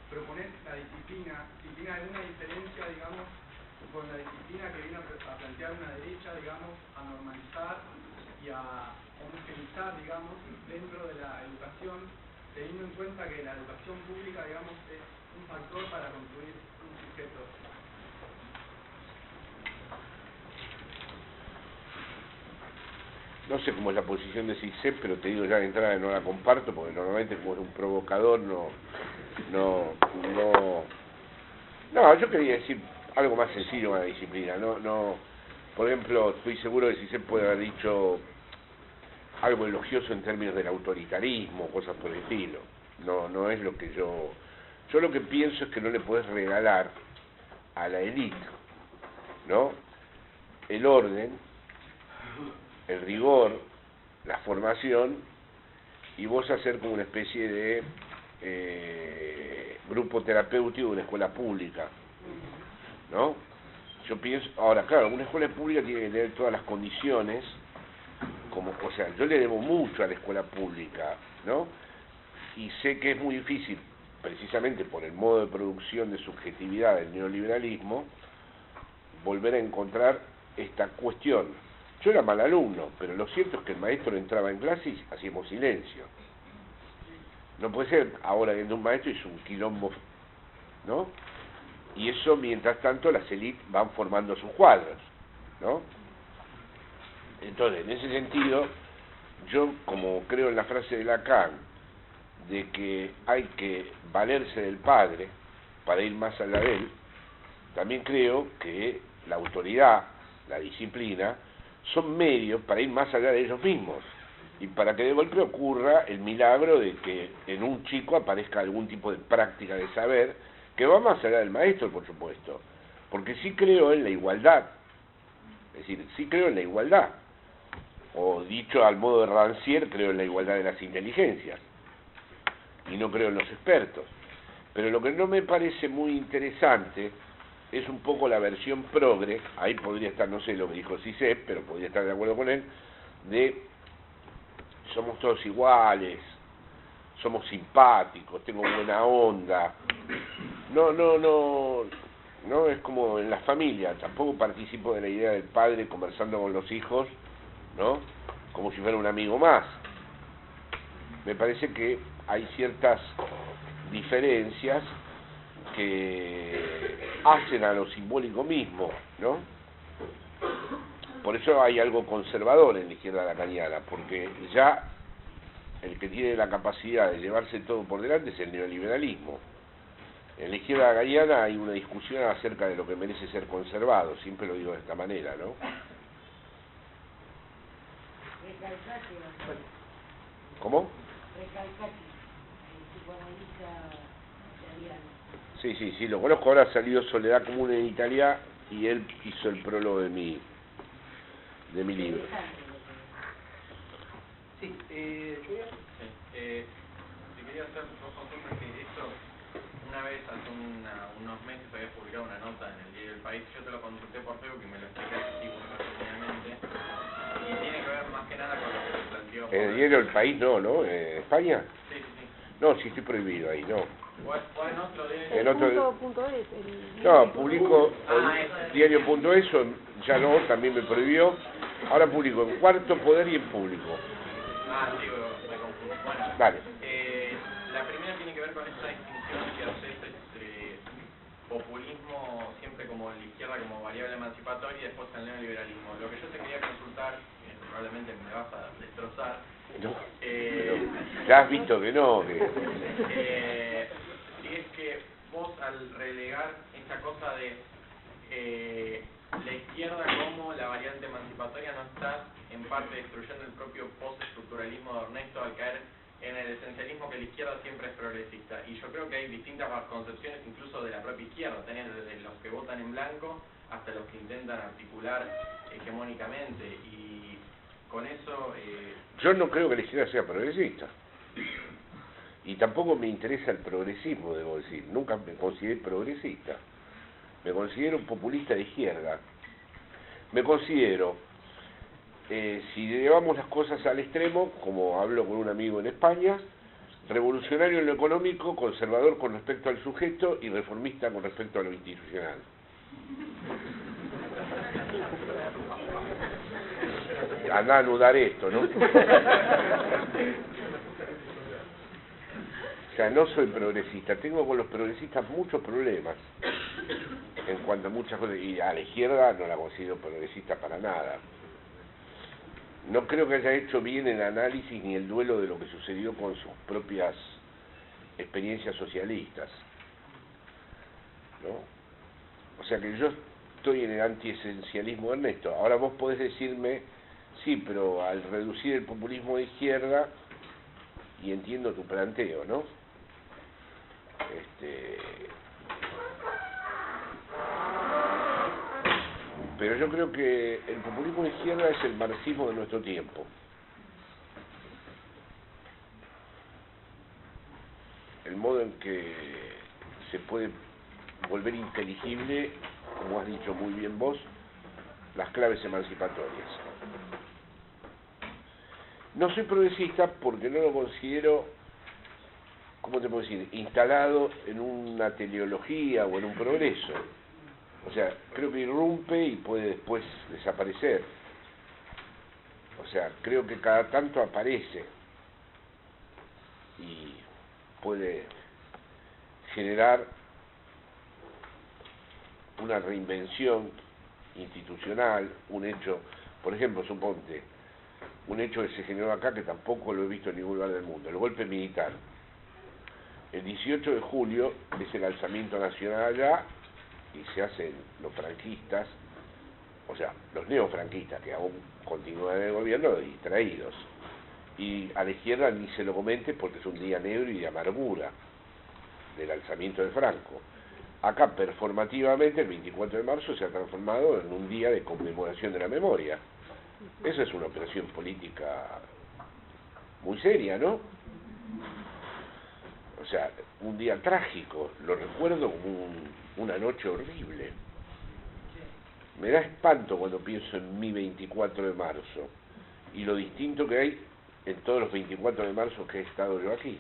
proponés la disciplina, si tiene alguna diferencia, digamos, con la disciplina que viene a plantear una derecha, digamos, a normalizar y a homogeneizar, digamos, dentro de la educación, teniendo en cuenta que la educación pública, digamos, es un factor para construir un sujeto. No sé cómo es la posición de CISEP, pero te digo ya de entrada que no la comparto, porque normalmente como es un provocador, no, yo quería decir algo más sencillo con la disciplina, por ejemplo, estoy seguro que CISEP puede haber dicho algo elogioso en términos del autoritarismo, cosas por el estilo, no es lo que yo lo que pienso es que no le puedes regalar a la élite, ¿no?, el orden, el rigor, la formación, y vos hacer como una especie de grupo terapéutico de una escuela pública, ¿no? Yo pienso, ahora claro, una escuela pública tiene que tener todas las condiciones, o sea, yo le debo mucho a la escuela pública, ¿no? Y sé que es muy difícil, precisamente por el modo de producción de subjetividad del neoliberalismo, volver a encontrar esta cuestión. Yo era mal alumno, pero lo cierto es que el maestro entraba en clase y hacíamos silencio. No puede ser ahora que un maestro hizo un quilombo, ¿no? Y eso, mientras tanto, las élites van formando sus cuadros, ¿no? Entonces, en ese sentido, yo como creo en la frase de Lacan, de que hay que valerse del padre para ir más allá de él, también creo que la autoridad, la disciplina, son medios para ir más allá de ellos mismos y para que de golpe ocurra el milagro de que en un chico aparezca algún tipo de práctica de saber que va más allá del maestro, por supuesto, porque sí creo en la igualdad, es decir, sí creo en la igualdad, o dicho al modo de Rancière, creo en la igualdad de las inteligencias y no creo en los expertos, pero lo que no me parece muy interesante es un poco la versión progre, ahí podría estar, no sé lo que dijo CISEP, pero podría estar de acuerdo con él, de somos todos iguales, somos simpáticos, tengo buena onda. No es como en la familia, tampoco participo de la idea del padre conversando con los hijos, ¿no?, como si fuera un amigo más. Me parece que hay ciertas diferencias que hacen a lo simbólico mismo, ¿no? Por eso hay algo conservador en la izquierda lacaniana, porque ya el que tiene la capacidad de llevarse todo por delante es el neoliberalismo. En la izquierda lacaniana hay una discusión acerca de lo que merece ser conservado, siempre lo digo de esta manera, ¿no? ¿Cómo? Sí, lo conozco, ahora ha salido Soledad Común en Italia y él hizo el prólogo de mi libro. Sí, te quería hacer dos consultas, que esto, una vez hace unos meses había publicado una nota en el Diario del País, yo te lo consulté por Facebook y me lo explicaste así resumidamente, y tiene que ver más que nada con lo que se planteó. ¿En el Diario del País no? ¿En España? Sí. No, sí estoy prohibido ahí, no. ¿Cuál en otro diario? En otro... .es, No, publico diario.es, ya no, también me prohibió. Ahora publico en Cuarto Poder y en Público. Sí, me confundí. Bueno, Vale. La primera tiene que ver con esta distinción que haces entre populismo siempre como en la izquierda como variable emancipatoria y después el neoliberalismo. Lo que yo te quería consultar, probablemente me vas a destrozar. No, ya has visto que no. Si es que vos al relegar esta cosa de la izquierda como la variante emancipatoria no está en parte destruyendo el propio postestructuralismo de Ernesto al caer en el esencialismo que la izquierda siempre es progresista. Y yo creo que hay distintas concepciones incluso de la propia izquierda, tenés desde los que votan en blanco hasta los que intentan articular hegemónicamente. Y con eso... Yo no creo que la izquierda sea progresista. Y tampoco me interesa el progresismo, debo decir. Nunca me consideré progresista. Me considero un populista de izquierda. Me considero, si llevamos las cosas al extremo, como hablo con un amigo en España, revolucionario en lo económico, conservador con respecto al sujeto y reformista con respecto a lo institucional. Andá a anudar esto, ¿no? O sea, no soy progresista, tengo con los progresistas muchos problemas en cuanto a muchas cosas, y a la izquierda no la considero progresista para nada. No creo que haya hecho bien el análisis ni el duelo de lo que sucedió con sus propias experiencias socialistas, ¿no? O sea que yo estoy en el antiesencialismo de Ernesto. Ahora vos podés decirme, sí, pero al reducir el populismo de izquierda, y entiendo tu planteo, ¿no? Pero yo creo que el populismo de izquierda es el marxismo de nuestro tiempo. El modo en que se puede volver inteligible, como has dicho muy bien vos, las claves emancipatorias. No soy progresista porque no lo considero, ¿cómo te puedo decir?, instalado en una teleología o en un progreso. O sea, creo que irrumpe y puede después desaparecer. O sea, creo que cada tanto aparece y puede generar una reinvención institucional, un hecho, por ejemplo, suponte, un hecho que se generó acá que tampoco lo he visto en ningún lugar del mundo, el golpe militar. El 18 de julio es el alzamiento nacional allá y se hacen los franquistas, o sea, los neofranquistas que aún continúan en el gobierno, distraídos. Y a la izquierda ni se lo comente porque es un día negro y de amargura del alzamiento de Franco. Acá performativamente el 24 de marzo se ha transformado en un día de conmemoración de la memoria. Esa es una operación política muy seria, ¿no? O sea, un día trágico, lo recuerdo como una noche horrible. Me da espanto cuando pienso en mi 24 de marzo y lo distinto que hay en todos los 24 de marzo que he estado yo aquí.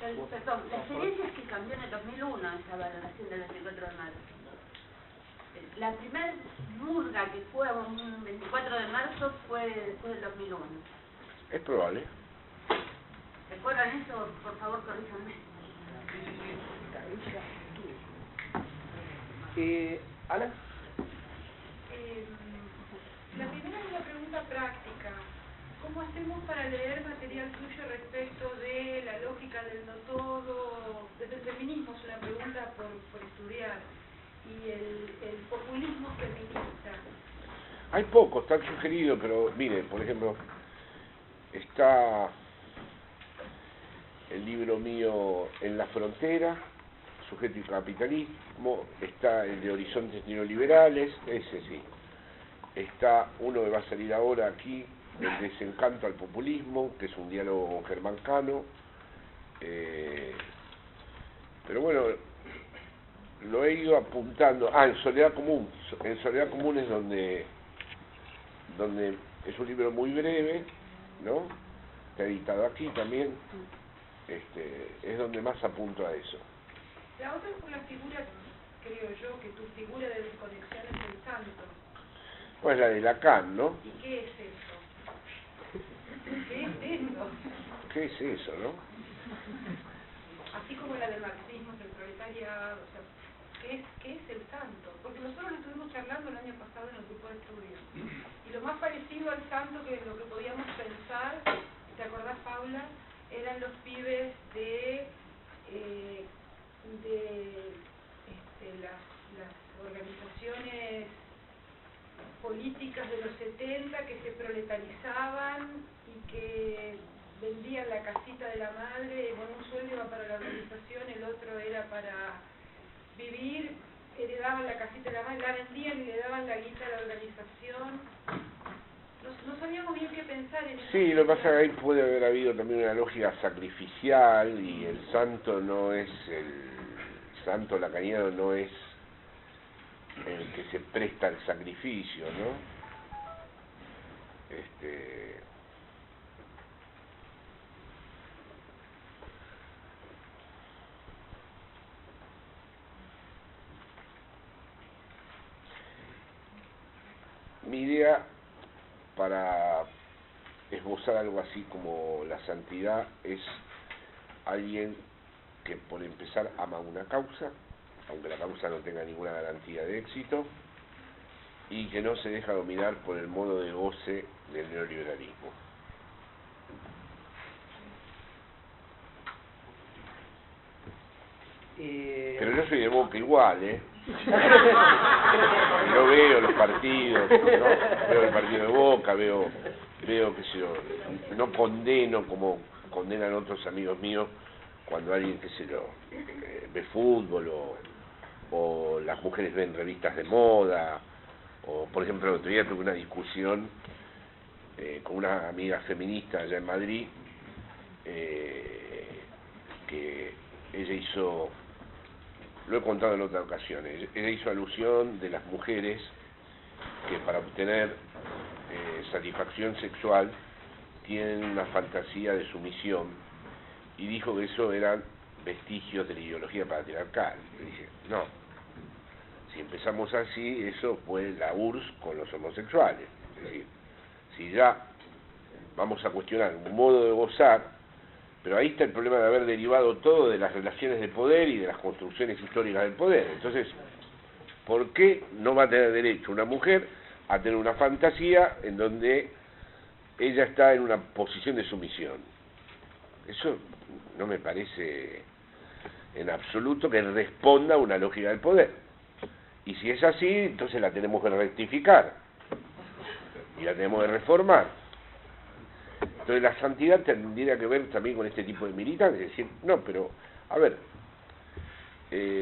Perdón, la experiencia es que cambió en el 2001 esa valoración del 24 de marzo. La primera murga que fue un 24 de marzo fue después del 2001. Es probable. ¿Recuerdan eso? Por favor, corríjanme. ¿Ana? La primera es una pregunta práctica. ¿Cómo hacemos para leer material tuyo respecto de la lógica del no todo? Desde el feminismo es una pregunta por estudiar. Y el populismo feminista. Hay poco, está sugerido, pero mire, por ejemplo, está el libro mío En la frontera, Sujeto y capitalismo, está el de Horizontes neoliberales, ese sí. Está uno que va a salir ahora aquí, El desencanto al populismo, que es un diálogo con Germán Cano. Pero bueno, lo he ido apuntando. En Soledad Común. En Soledad Común es donde es un libro muy breve, ¿no? Está editado aquí también. Es donde más apunto a eso. La otra es por la figura, creo yo, que tu figura de desconexión es el santo. Pues la de Lacan, ¿no? ¿Y qué es eso? ¿Qué es eso? ¿Qué es eso, no? Así como la del marxismo, del proletariado, o sea, ¿qué es el santo? Porque nosotros lo estuvimos charlando el año pasado en el grupo de estudio. Y lo más parecido al santo que lo que podíamos pensar, ¿te acordás, Paula? Eran los pibes de las organizaciones políticas de los 70 que se proletarizaban y que vendían la casita de la madre, bueno, un sueldo iba para la organización, el otro era para vivir, heredaban la casita de la madre, la vendían y le daban la guita a la organización. No sabíamos bien qué pensar en eso. Sí, lo que pasa es que ahí puede haber habido también una lógica sacrificial y el santo no es el santo lacaniano no es el que se presta al sacrificio, ¿no? Mi idea para esbozar algo así como la santidad es alguien que por empezar ama una causa, aunque la causa no tenga ninguna garantía de éxito, y que no se deja dominar por el modo de goce del neoliberalismo. Pero yo soy de Boca igual, ¿eh? Yo veo los partidos, ¿no? Veo el partido de Boca, veo qué sé yo, no condeno como condenan otros amigos míos cuando alguien, qué sé yo, ve fútbol o las mujeres ven revistas de moda, o por ejemplo el otro día tuve una discusión con una amiga feminista allá en Madrid, que ella hizo, lo he contado en otras ocasiones, ella hizo alusión de las mujeres que para obtener satisfacción sexual tienen una fantasía de sumisión, y dijo que eso eran vestigios de la ideología patriarcal. Le dije, no, si empezamos así, eso fue la URSS con los homosexuales. Es decir, si ya vamos a cuestionar un modo de gozar, pero ahí está el problema de haber derivado todo de las relaciones de poder y de las construcciones históricas del poder. Entonces, ¿por qué no va a tener derecho una mujer a tener una fantasía en donde ella está en una posición de sumisión? Eso no me parece en absoluto que responda a una lógica del poder. Y si es así, entonces la tenemos que rectificar y la tenemos que reformar. Entonces la santidad tendría que ver también con este tipo de militancia, es decir, no, pero, a ver,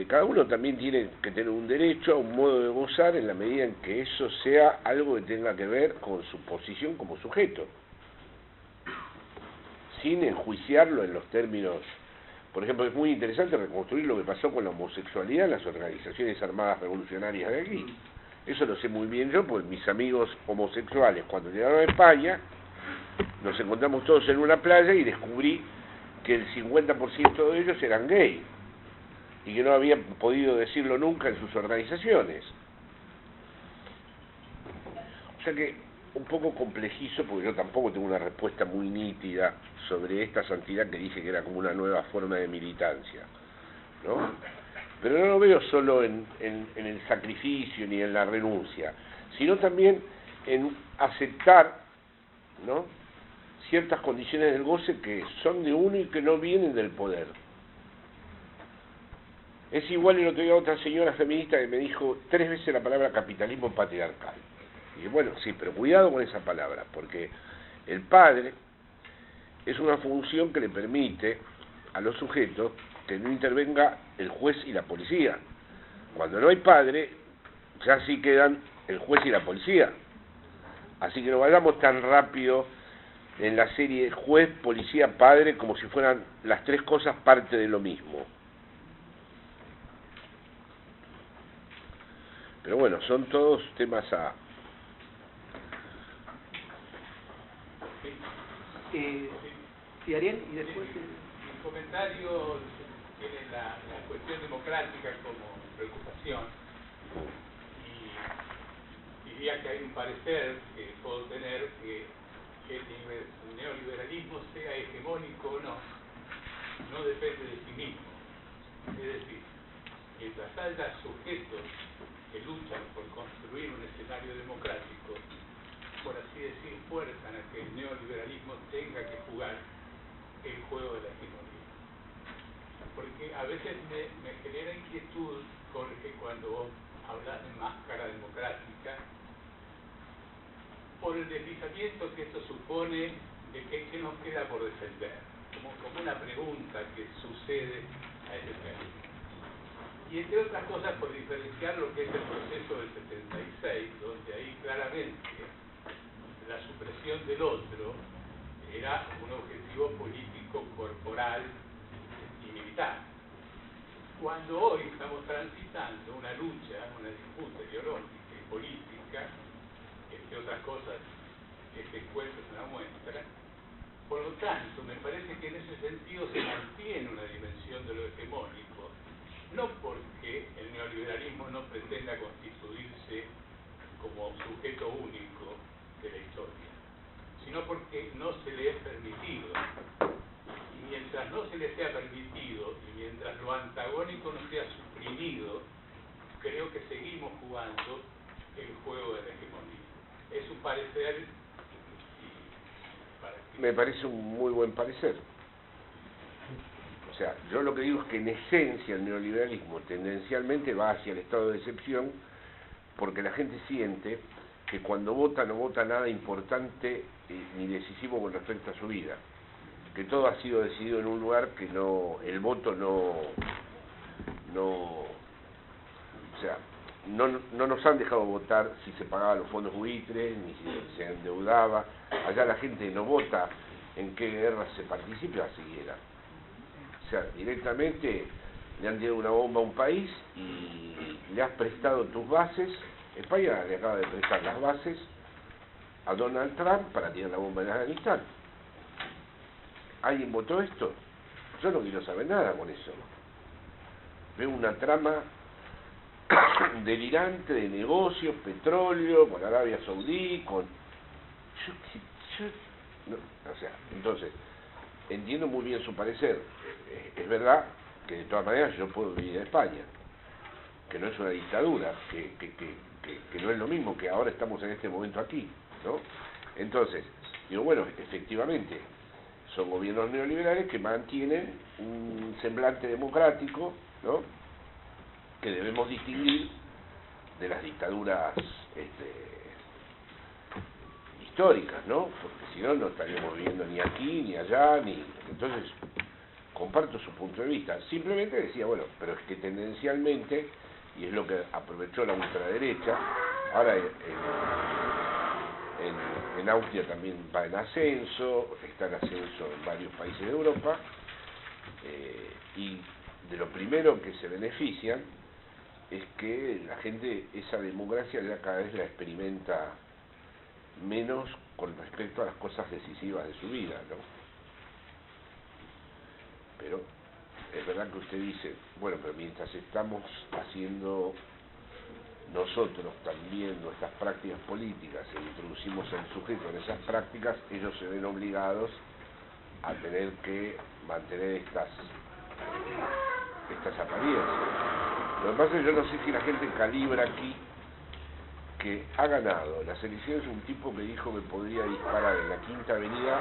cada uno también tiene que tener un derecho a un modo de gozar en la medida en que eso sea algo que tenga que ver con su posición como sujeto, sin enjuiciarlo en los términos. Por ejemplo, es muy interesante reconstruir lo que pasó con la homosexualidad en las organizaciones armadas revolucionarias de aquí. Eso lo sé muy bien yo, pues mis amigos homosexuales, cuando llegaron a España, nos encontramos todos en una playa y descubrí que el 50% de ellos eran gay y que no habían podido decirlo nunca en sus organizaciones. O sea que un poco complejizo, porque yo tampoco tengo una respuesta muy nítida sobre esta santidad que dije que era como una nueva forma de militancia, ¿no? Pero no lo veo solo en el sacrificio ni en la renuncia, sino también en aceptar, ¿no?, ciertas condiciones del goce que son de uno y que no vienen del poder. Es igual, el otro día otra señora feminista que me dijo 3 veces la palabra capitalismo patriarcal. Y dije, bueno, sí, pero cuidado con esa palabra, porque el padre es una función que le permite a los sujetos que no intervenga el juez y la policía. Cuando no hay padre, ya sí quedan el juez y la policía. Así que no vayamos tan rápido en la serie juez, policía, padre, como si fueran las 3 cosas parte de lo mismo. Pero bueno, son todos temas a... Sí, Ariel, y después... El comentario tiene la cuestión democrática como preocupación, y diría que hay un parecer que puedo tener que el neoliberalismo sea hegemónico o no depende de sí mismo. Es decir, mientras haya sujetos que luchan por construir un escenario democrático, por así decir, fuerzan a que el neoliberalismo tenga que jugar el juego de la hegemonía. porque a veces me genera inquietud, Jorge, cuando vos hablas de máscara democrática, por el deslizamiento que esto supone de qué nos queda por defender, como una pregunta que sucede a ese tema. Y entre otras cosas por diferenciar lo que es el proceso del 76, donde ahí claramente la supresión del otro era un objetivo político, corporal y militar. Cuando hoy estamos transitando una lucha, una disputa ideológica y política, entre otras cosas, este encuentro es una muestra, por lo tanto, me parece que en ese sentido se mantiene una dimensión de lo hegemónico, no porque el neoliberalismo no pretenda constituirse como sujeto único de la historia, sino porque no se le es permitido. Y mientras no se le sea permitido y mientras lo antagónico no sea suprimido, creo que seguimos jugando el juego de la hegemonía. Es un parecer. Me parece un muy buen parecer. O sea, yo lo que digo es que en esencia el neoliberalismo tendencialmente va hacia el estado de excepción porque la gente siente que cuando vota no vota nada importante ni decisivo con respecto a su vida, que todo ha sido decidido en un lugar que no, el voto no, o sea, no nos han dejado votar si se pagaban los fondos buitres, ni si se endeudaba. Allá la gente no vota en qué guerra se participa siquiera. O sea, directamente le han tirado una bomba a un país y le has prestado tus bases. España le acaba de prestar las bases a Donald Trump para tirar la bomba en Afganistán. ¿Alguien votó esto? Yo no quiero saber nada con eso. Veo una trama delirante de negocios, petróleo, con Arabia Saudí, con... o sea, entonces, entiendo muy bien su parecer. Es verdad que de todas maneras yo puedo vivir en España, que no es una dictadura, que no es lo mismo que ahora estamos en este momento aquí, ¿no? Entonces, digo, bueno, efectivamente, son gobiernos neoliberales que mantienen un semblante democrático, ¿no?, que debemos distinguir de las dictaduras históricas, ¿no? Porque si no, no estaríamos viviendo ni aquí, ni allá, ni... Entonces, comparto su punto de vista. Simplemente decía, bueno, pero es que tendencialmente, y es lo que aprovechó la ultraderecha, ahora en Austria también va en ascenso, está en ascenso en varios países de Europa, y de lo primero que se benefician es que la gente esa democracia ya cada vez la experimenta menos con respecto a las cosas decisivas de su vida, ¿no? Pero es verdad que usted dice, bueno, pero mientras estamos haciendo nosotros también nuestras prácticas políticas e introducimos al sujeto en esas prácticas, ellos se ven obligados a tener que mantener estas apariencias. Lo que pasa es que yo no sé si la gente calibra aquí que ha ganado las elecciones un tipo que dijo que podría disparar en la Quinta Avenida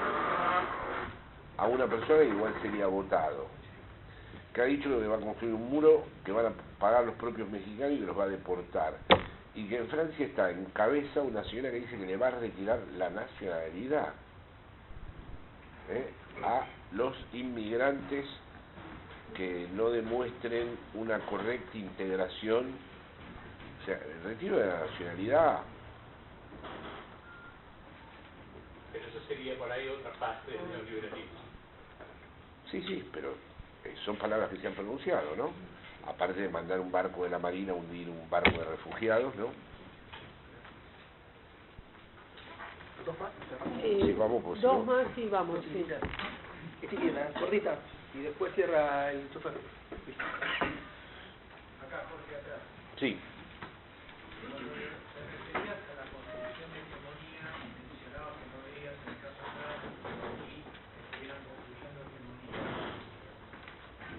a una persona y igual sería votado, que ha dicho que va a construir un muro que van a pagar los propios mexicanos y que los va a deportar, y que en Francia está en cabeza una señora que dice que le va a retirar la nacionalidad a los inmigrantes que no demuestren una correcta integración. O sea, el retiro de la nacionalidad. Pero eso sería por ahí otra parte del neoliberalismo. Sí, pero son palabras que se han pronunciado, ¿no? Aparte de mandar un barco de la Marina a hundir un barco de refugiados, ¿no? ¿Dos más? Sí, vamos, pues, dos ¿no? más y vamos, sí. Etiqueta, cortita, y después cierra el chofer. Acá, Jorge, atrás. Sí. Cuando te referías a la construcción de hegemonía, mencionabas que no veías en el caso atrás y estuvieran construyendo hegemonía.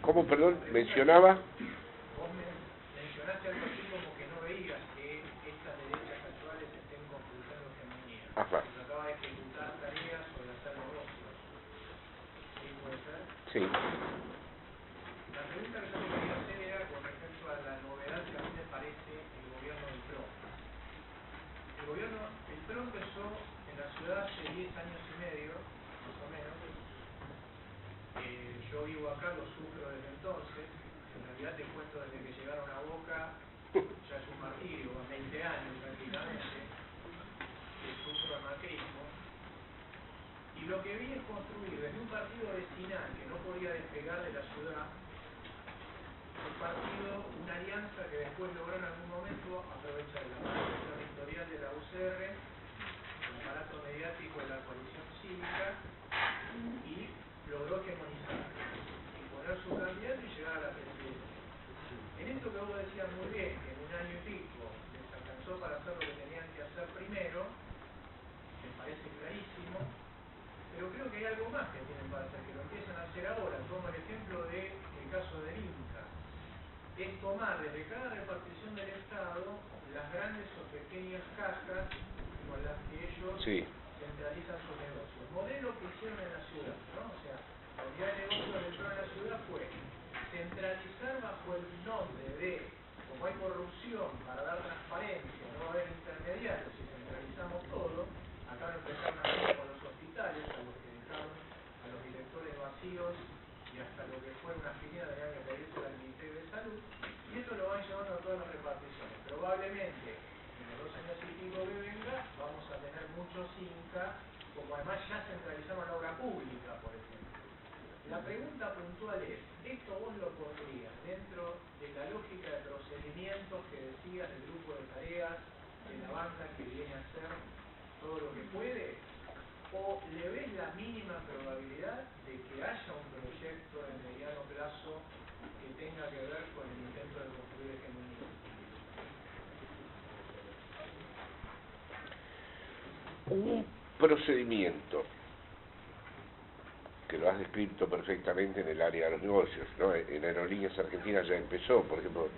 ¿Cómo, perdón? Mencionaba. Vos mencionaste algo así como que no veías que estas derechas actuales estén construyendo hegemonía. Ajá. Se trataba de ejecutar tareas o de hacer negocios. ¿Sí puede ser? Sí. La el PRO empezó en la ciudad hace 10 años y medio, más o menos. Yo vivo acá, lo sufro desde entonces. En realidad te cuento desde que llegaron a Boca, ya es un martirio, 20 años prácticamente, que sufro el macrismo. Y lo que vi es construir desde un partido vecinal que no podía despegar de la ciudad, un partido, una alianza que después logró en algún momento aprovechar el aparato territorial de la UCR, el aparato mediático de la coalición cívica, y logró hegemonizar y poner su candidato y llegar a la presidencia. En esto que vos decías muy bien, que en un año y pico les alcanzó para hacer lo que tenían que hacer primero, me parece clarísimo, pero creo que hay algo más que tienen para hacer, que lo empiezan a hacer ahora. Tomo el ejemplo del caso del Inca. Es tomar desde cada repartición del Estado las grandes o pequeñas cajas con las que ellos centralizan sus negocios. El modelo que hicieron en la ciudad, ¿no? O sea, la unidad de negocios dentro de la ciudad fue centralizar bajo el nombre de, como hay corrupción, para dar transparencia, no va a haber intermediarios, si centralizamos todo. Acá lo empezaron a hacer con los hospitales, a los que dejaron a los directores vacíos y hasta lo que fue una filial tenían que pedirse al Ministerio de Salud, y esto lo van llevando a todas las reparticiones. Probablemente en los 2 años y pico que venga vamos a tener muchos Inca, como además ya centralizaron la obra pública, por ejemplo. La pregunta puntual es, ¿esto vos lo pondrías dentro de la lógica de procedimientos que decías del grupo de tareas de la banca que viene a hacer todo lo que puede? ¿O le ves la mínima probabilidad de que haya un proyecto de mediano plazo que tenga que ver con el intento de construir hegemonía? Un procedimiento que lo has descrito perfectamente en el área de los negocios, ¿no? En Aerolíneas Argentinas ya empezó, por ejemplo,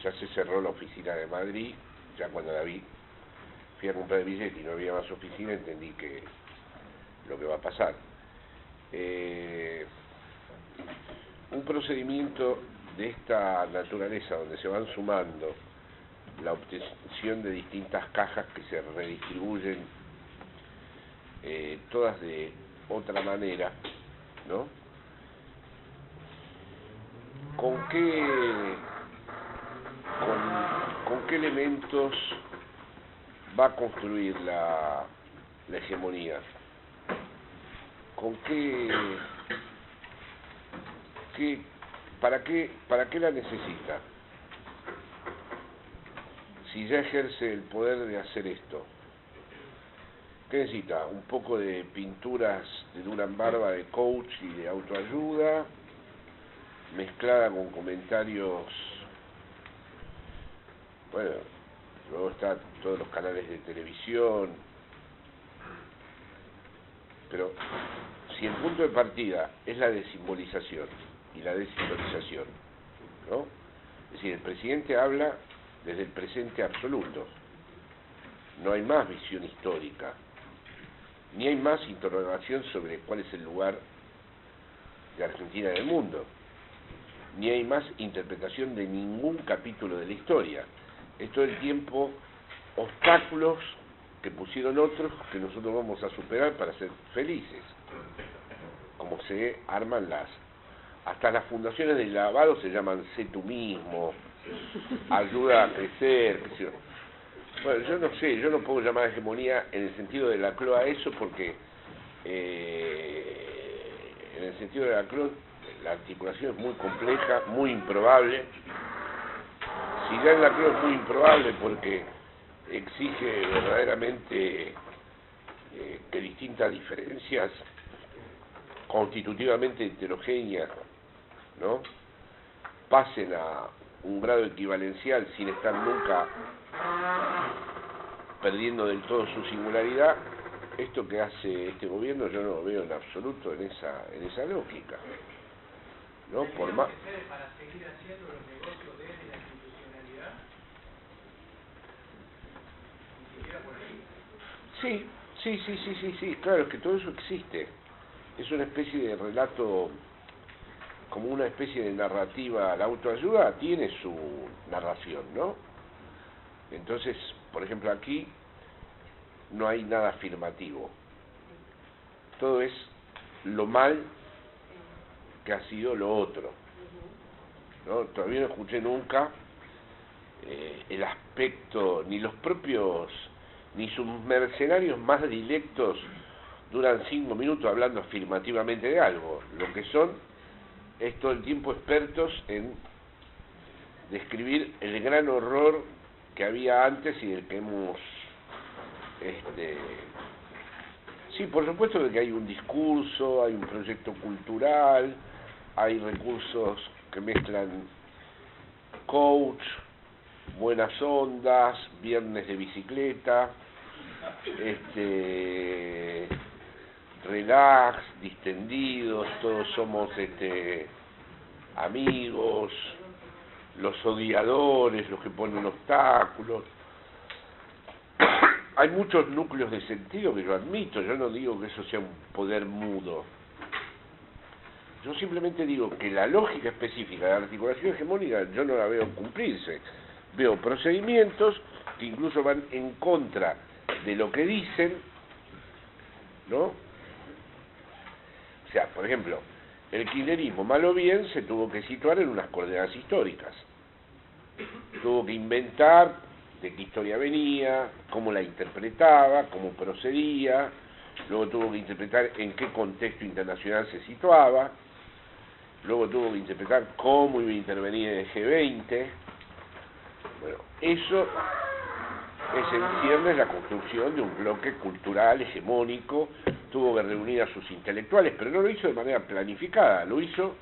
ya se cerró la oficina de Madrid, ya cuando la vi, fui a comprar el billete y no había más oficina, entendí que lo que va a pasar. Un procedimiento de esta naturaleza, donde se van sumando la obtención de distintas cajas que se redistribuyen, todas de otra manera, ¿no? ¿Con qué elementos va a construir la hegemonía? ¿Con para qué la necesita? Si ya ejerce el poder de hacer esto, ¿qué necesita? Un poco de pinturas de Durán Barba de coach y de autoayuda, mezclada con comentarios, bueno, luego están todos los canales de televisión, pero si el punto de partida es la desimbolización y la deshistorización, ¿no? Es decir, el presidente habla desde el presente absoluto, no hay más visión histórica, ni hay más interrogación sobre cuál es el lugar de Argentina en el mundo, ni hay más interpretación de ningún capítulo de la historia. Es todo el tiempo obstáculos que pusieron otros que nosotros vamos a superar para ser felices. Como se arman hasta las fundaciones de lavado se llaman sé tú mismo, ayuda a crecer, qué sé yo. Bueno, yo no sé, yo no puedo llamar hegemonía en el sentido de la CLO a eso porque en el sentido de la CLO la articulación es muy compleja, muy improbable. Si ya en la CLO es muy improbable porque exige verdaderamente que distintas diferencias constitutivamente heterogéneas, ¿no?, pasen a un grado equivalencial sin estar nunca perdiendo del todo su singularidad, esto que hace este gobierno yo no lo veo en absoluto en esa lógica, ¿no? Por más para seguir haciendo los negocios desde la institucionalidad, ni siquiera por ahí. Sí, claro, es que todo eso existe. Es una especie de relato, como una especie de narrativa. La autoayuda tiene su narración, ¿no? Entonces, por ejemplo, aquí no hay nada afirmativo. Todo es lo mal que ha sido lo otro, ¿no? Todavía no escuché nunca el aspecto, ni los propios, ni sus mercenarios más directos duran 5 minutos hablando afirmativamente de algo. Lo que son es todo el tiempo expertos en describir el gran horror que había antes y del que hemos... Sí, por supuesto de que hay un discurso, hay un proyecto cultural, hay recursos que mezclan coach, buenas ondas, viernes de bicicleta, relax, distendidos, todos somos amigos, los odiadores, los que ponen obstáculos. Hay muchos núcleos de sentido que yo admito, yo no digo que eso sea un poder mudo. Yo simplemente digo que la lógica específica de la articulación hegemónica yo no la veo cumplirse. Veo procedimientos que incluso van en contra de lo que dicen, ¿no? O sea, por ejemplo, el kirchnerismo, mal o bien, se tuvo que situar en unas coordenadas históricas. Tuvo que inventar de qué historia venía, cómo la interpretaba, cómo procedía, luego tuvo que interpretar en qué contexto internacional se situaba, luego tuvo que interpretar cómo iba a intervenir en el G20. Bueno, eso es en ciernes la construcción de un bloque cultural hegemónico. Tuvo que reunir a sus intelectuales, pero no lo hizo de manera planificada, lo hizo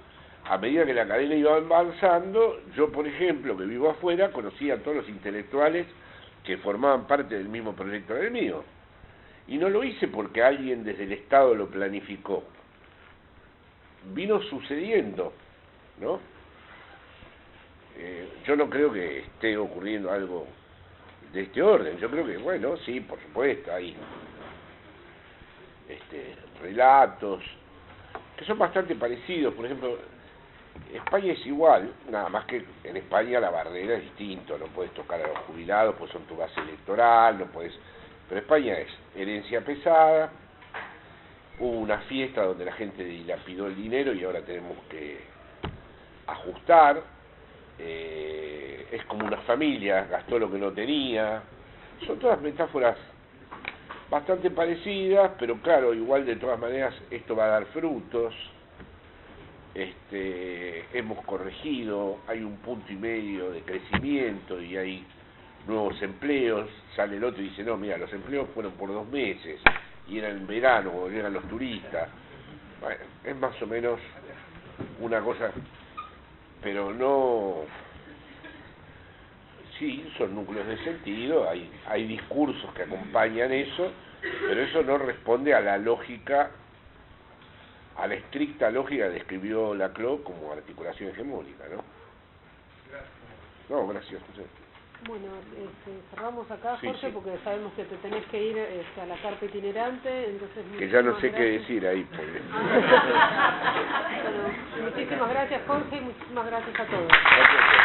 a medida que la cadena iba avanzando. Yo, por ejemplo, que vivo afuera, conocía a todos los intelectuales que formaban parte del mismo proyecto del mío. Y no lo hice porque alguien desde el Estado lo planificó. Vino sucediendo, ¿no? Yo no creo que esté ocurriendo algo de este orden. Yo creo que, bueno, sí, por supuesto, hay relatos que son bastante parecidos. Por ejemplo, España es igual, nada más que en España la barrera es distinto, no puedes tocar a los jubilados, pues son tu base electoral, no puedes... Pero España es herencia pesada, hubo una fiesta donde la gente dilapidó el dinero y ahora tenemos que ajustar, es como una familia, gastó lo que no tenía, son todas metáforas bastante parecidas, pero claro, igual de todas maneras esto va a dar frutos. Hemos corregido, hay 1,5 puntos de crecimiento y hay nuevos empleos. Sale el otro y dice, no, mira, los empleos fueron por 2 meses y era en verano cuando llegan los turistas. Bueno, es más o menos una cosa, pero no... Sí, son núcleos de sentido, hay discursos que acompañan eso, pero eso no responde a la lógica, a la estricta lógica que describió Laclau como articulación hegemónica, ¿no? No, gracias, José. Bueno, cerramos acá, Sí, Jorge, sí. porque sabemos que te tenés que ir a la carpa itinerante, entonces... Que ya no sé muchísimas qué gracias. decir ahí, porque... Bueno, muchísimas gracias, Jorge, y muchísimas gracias a todos. Gracias.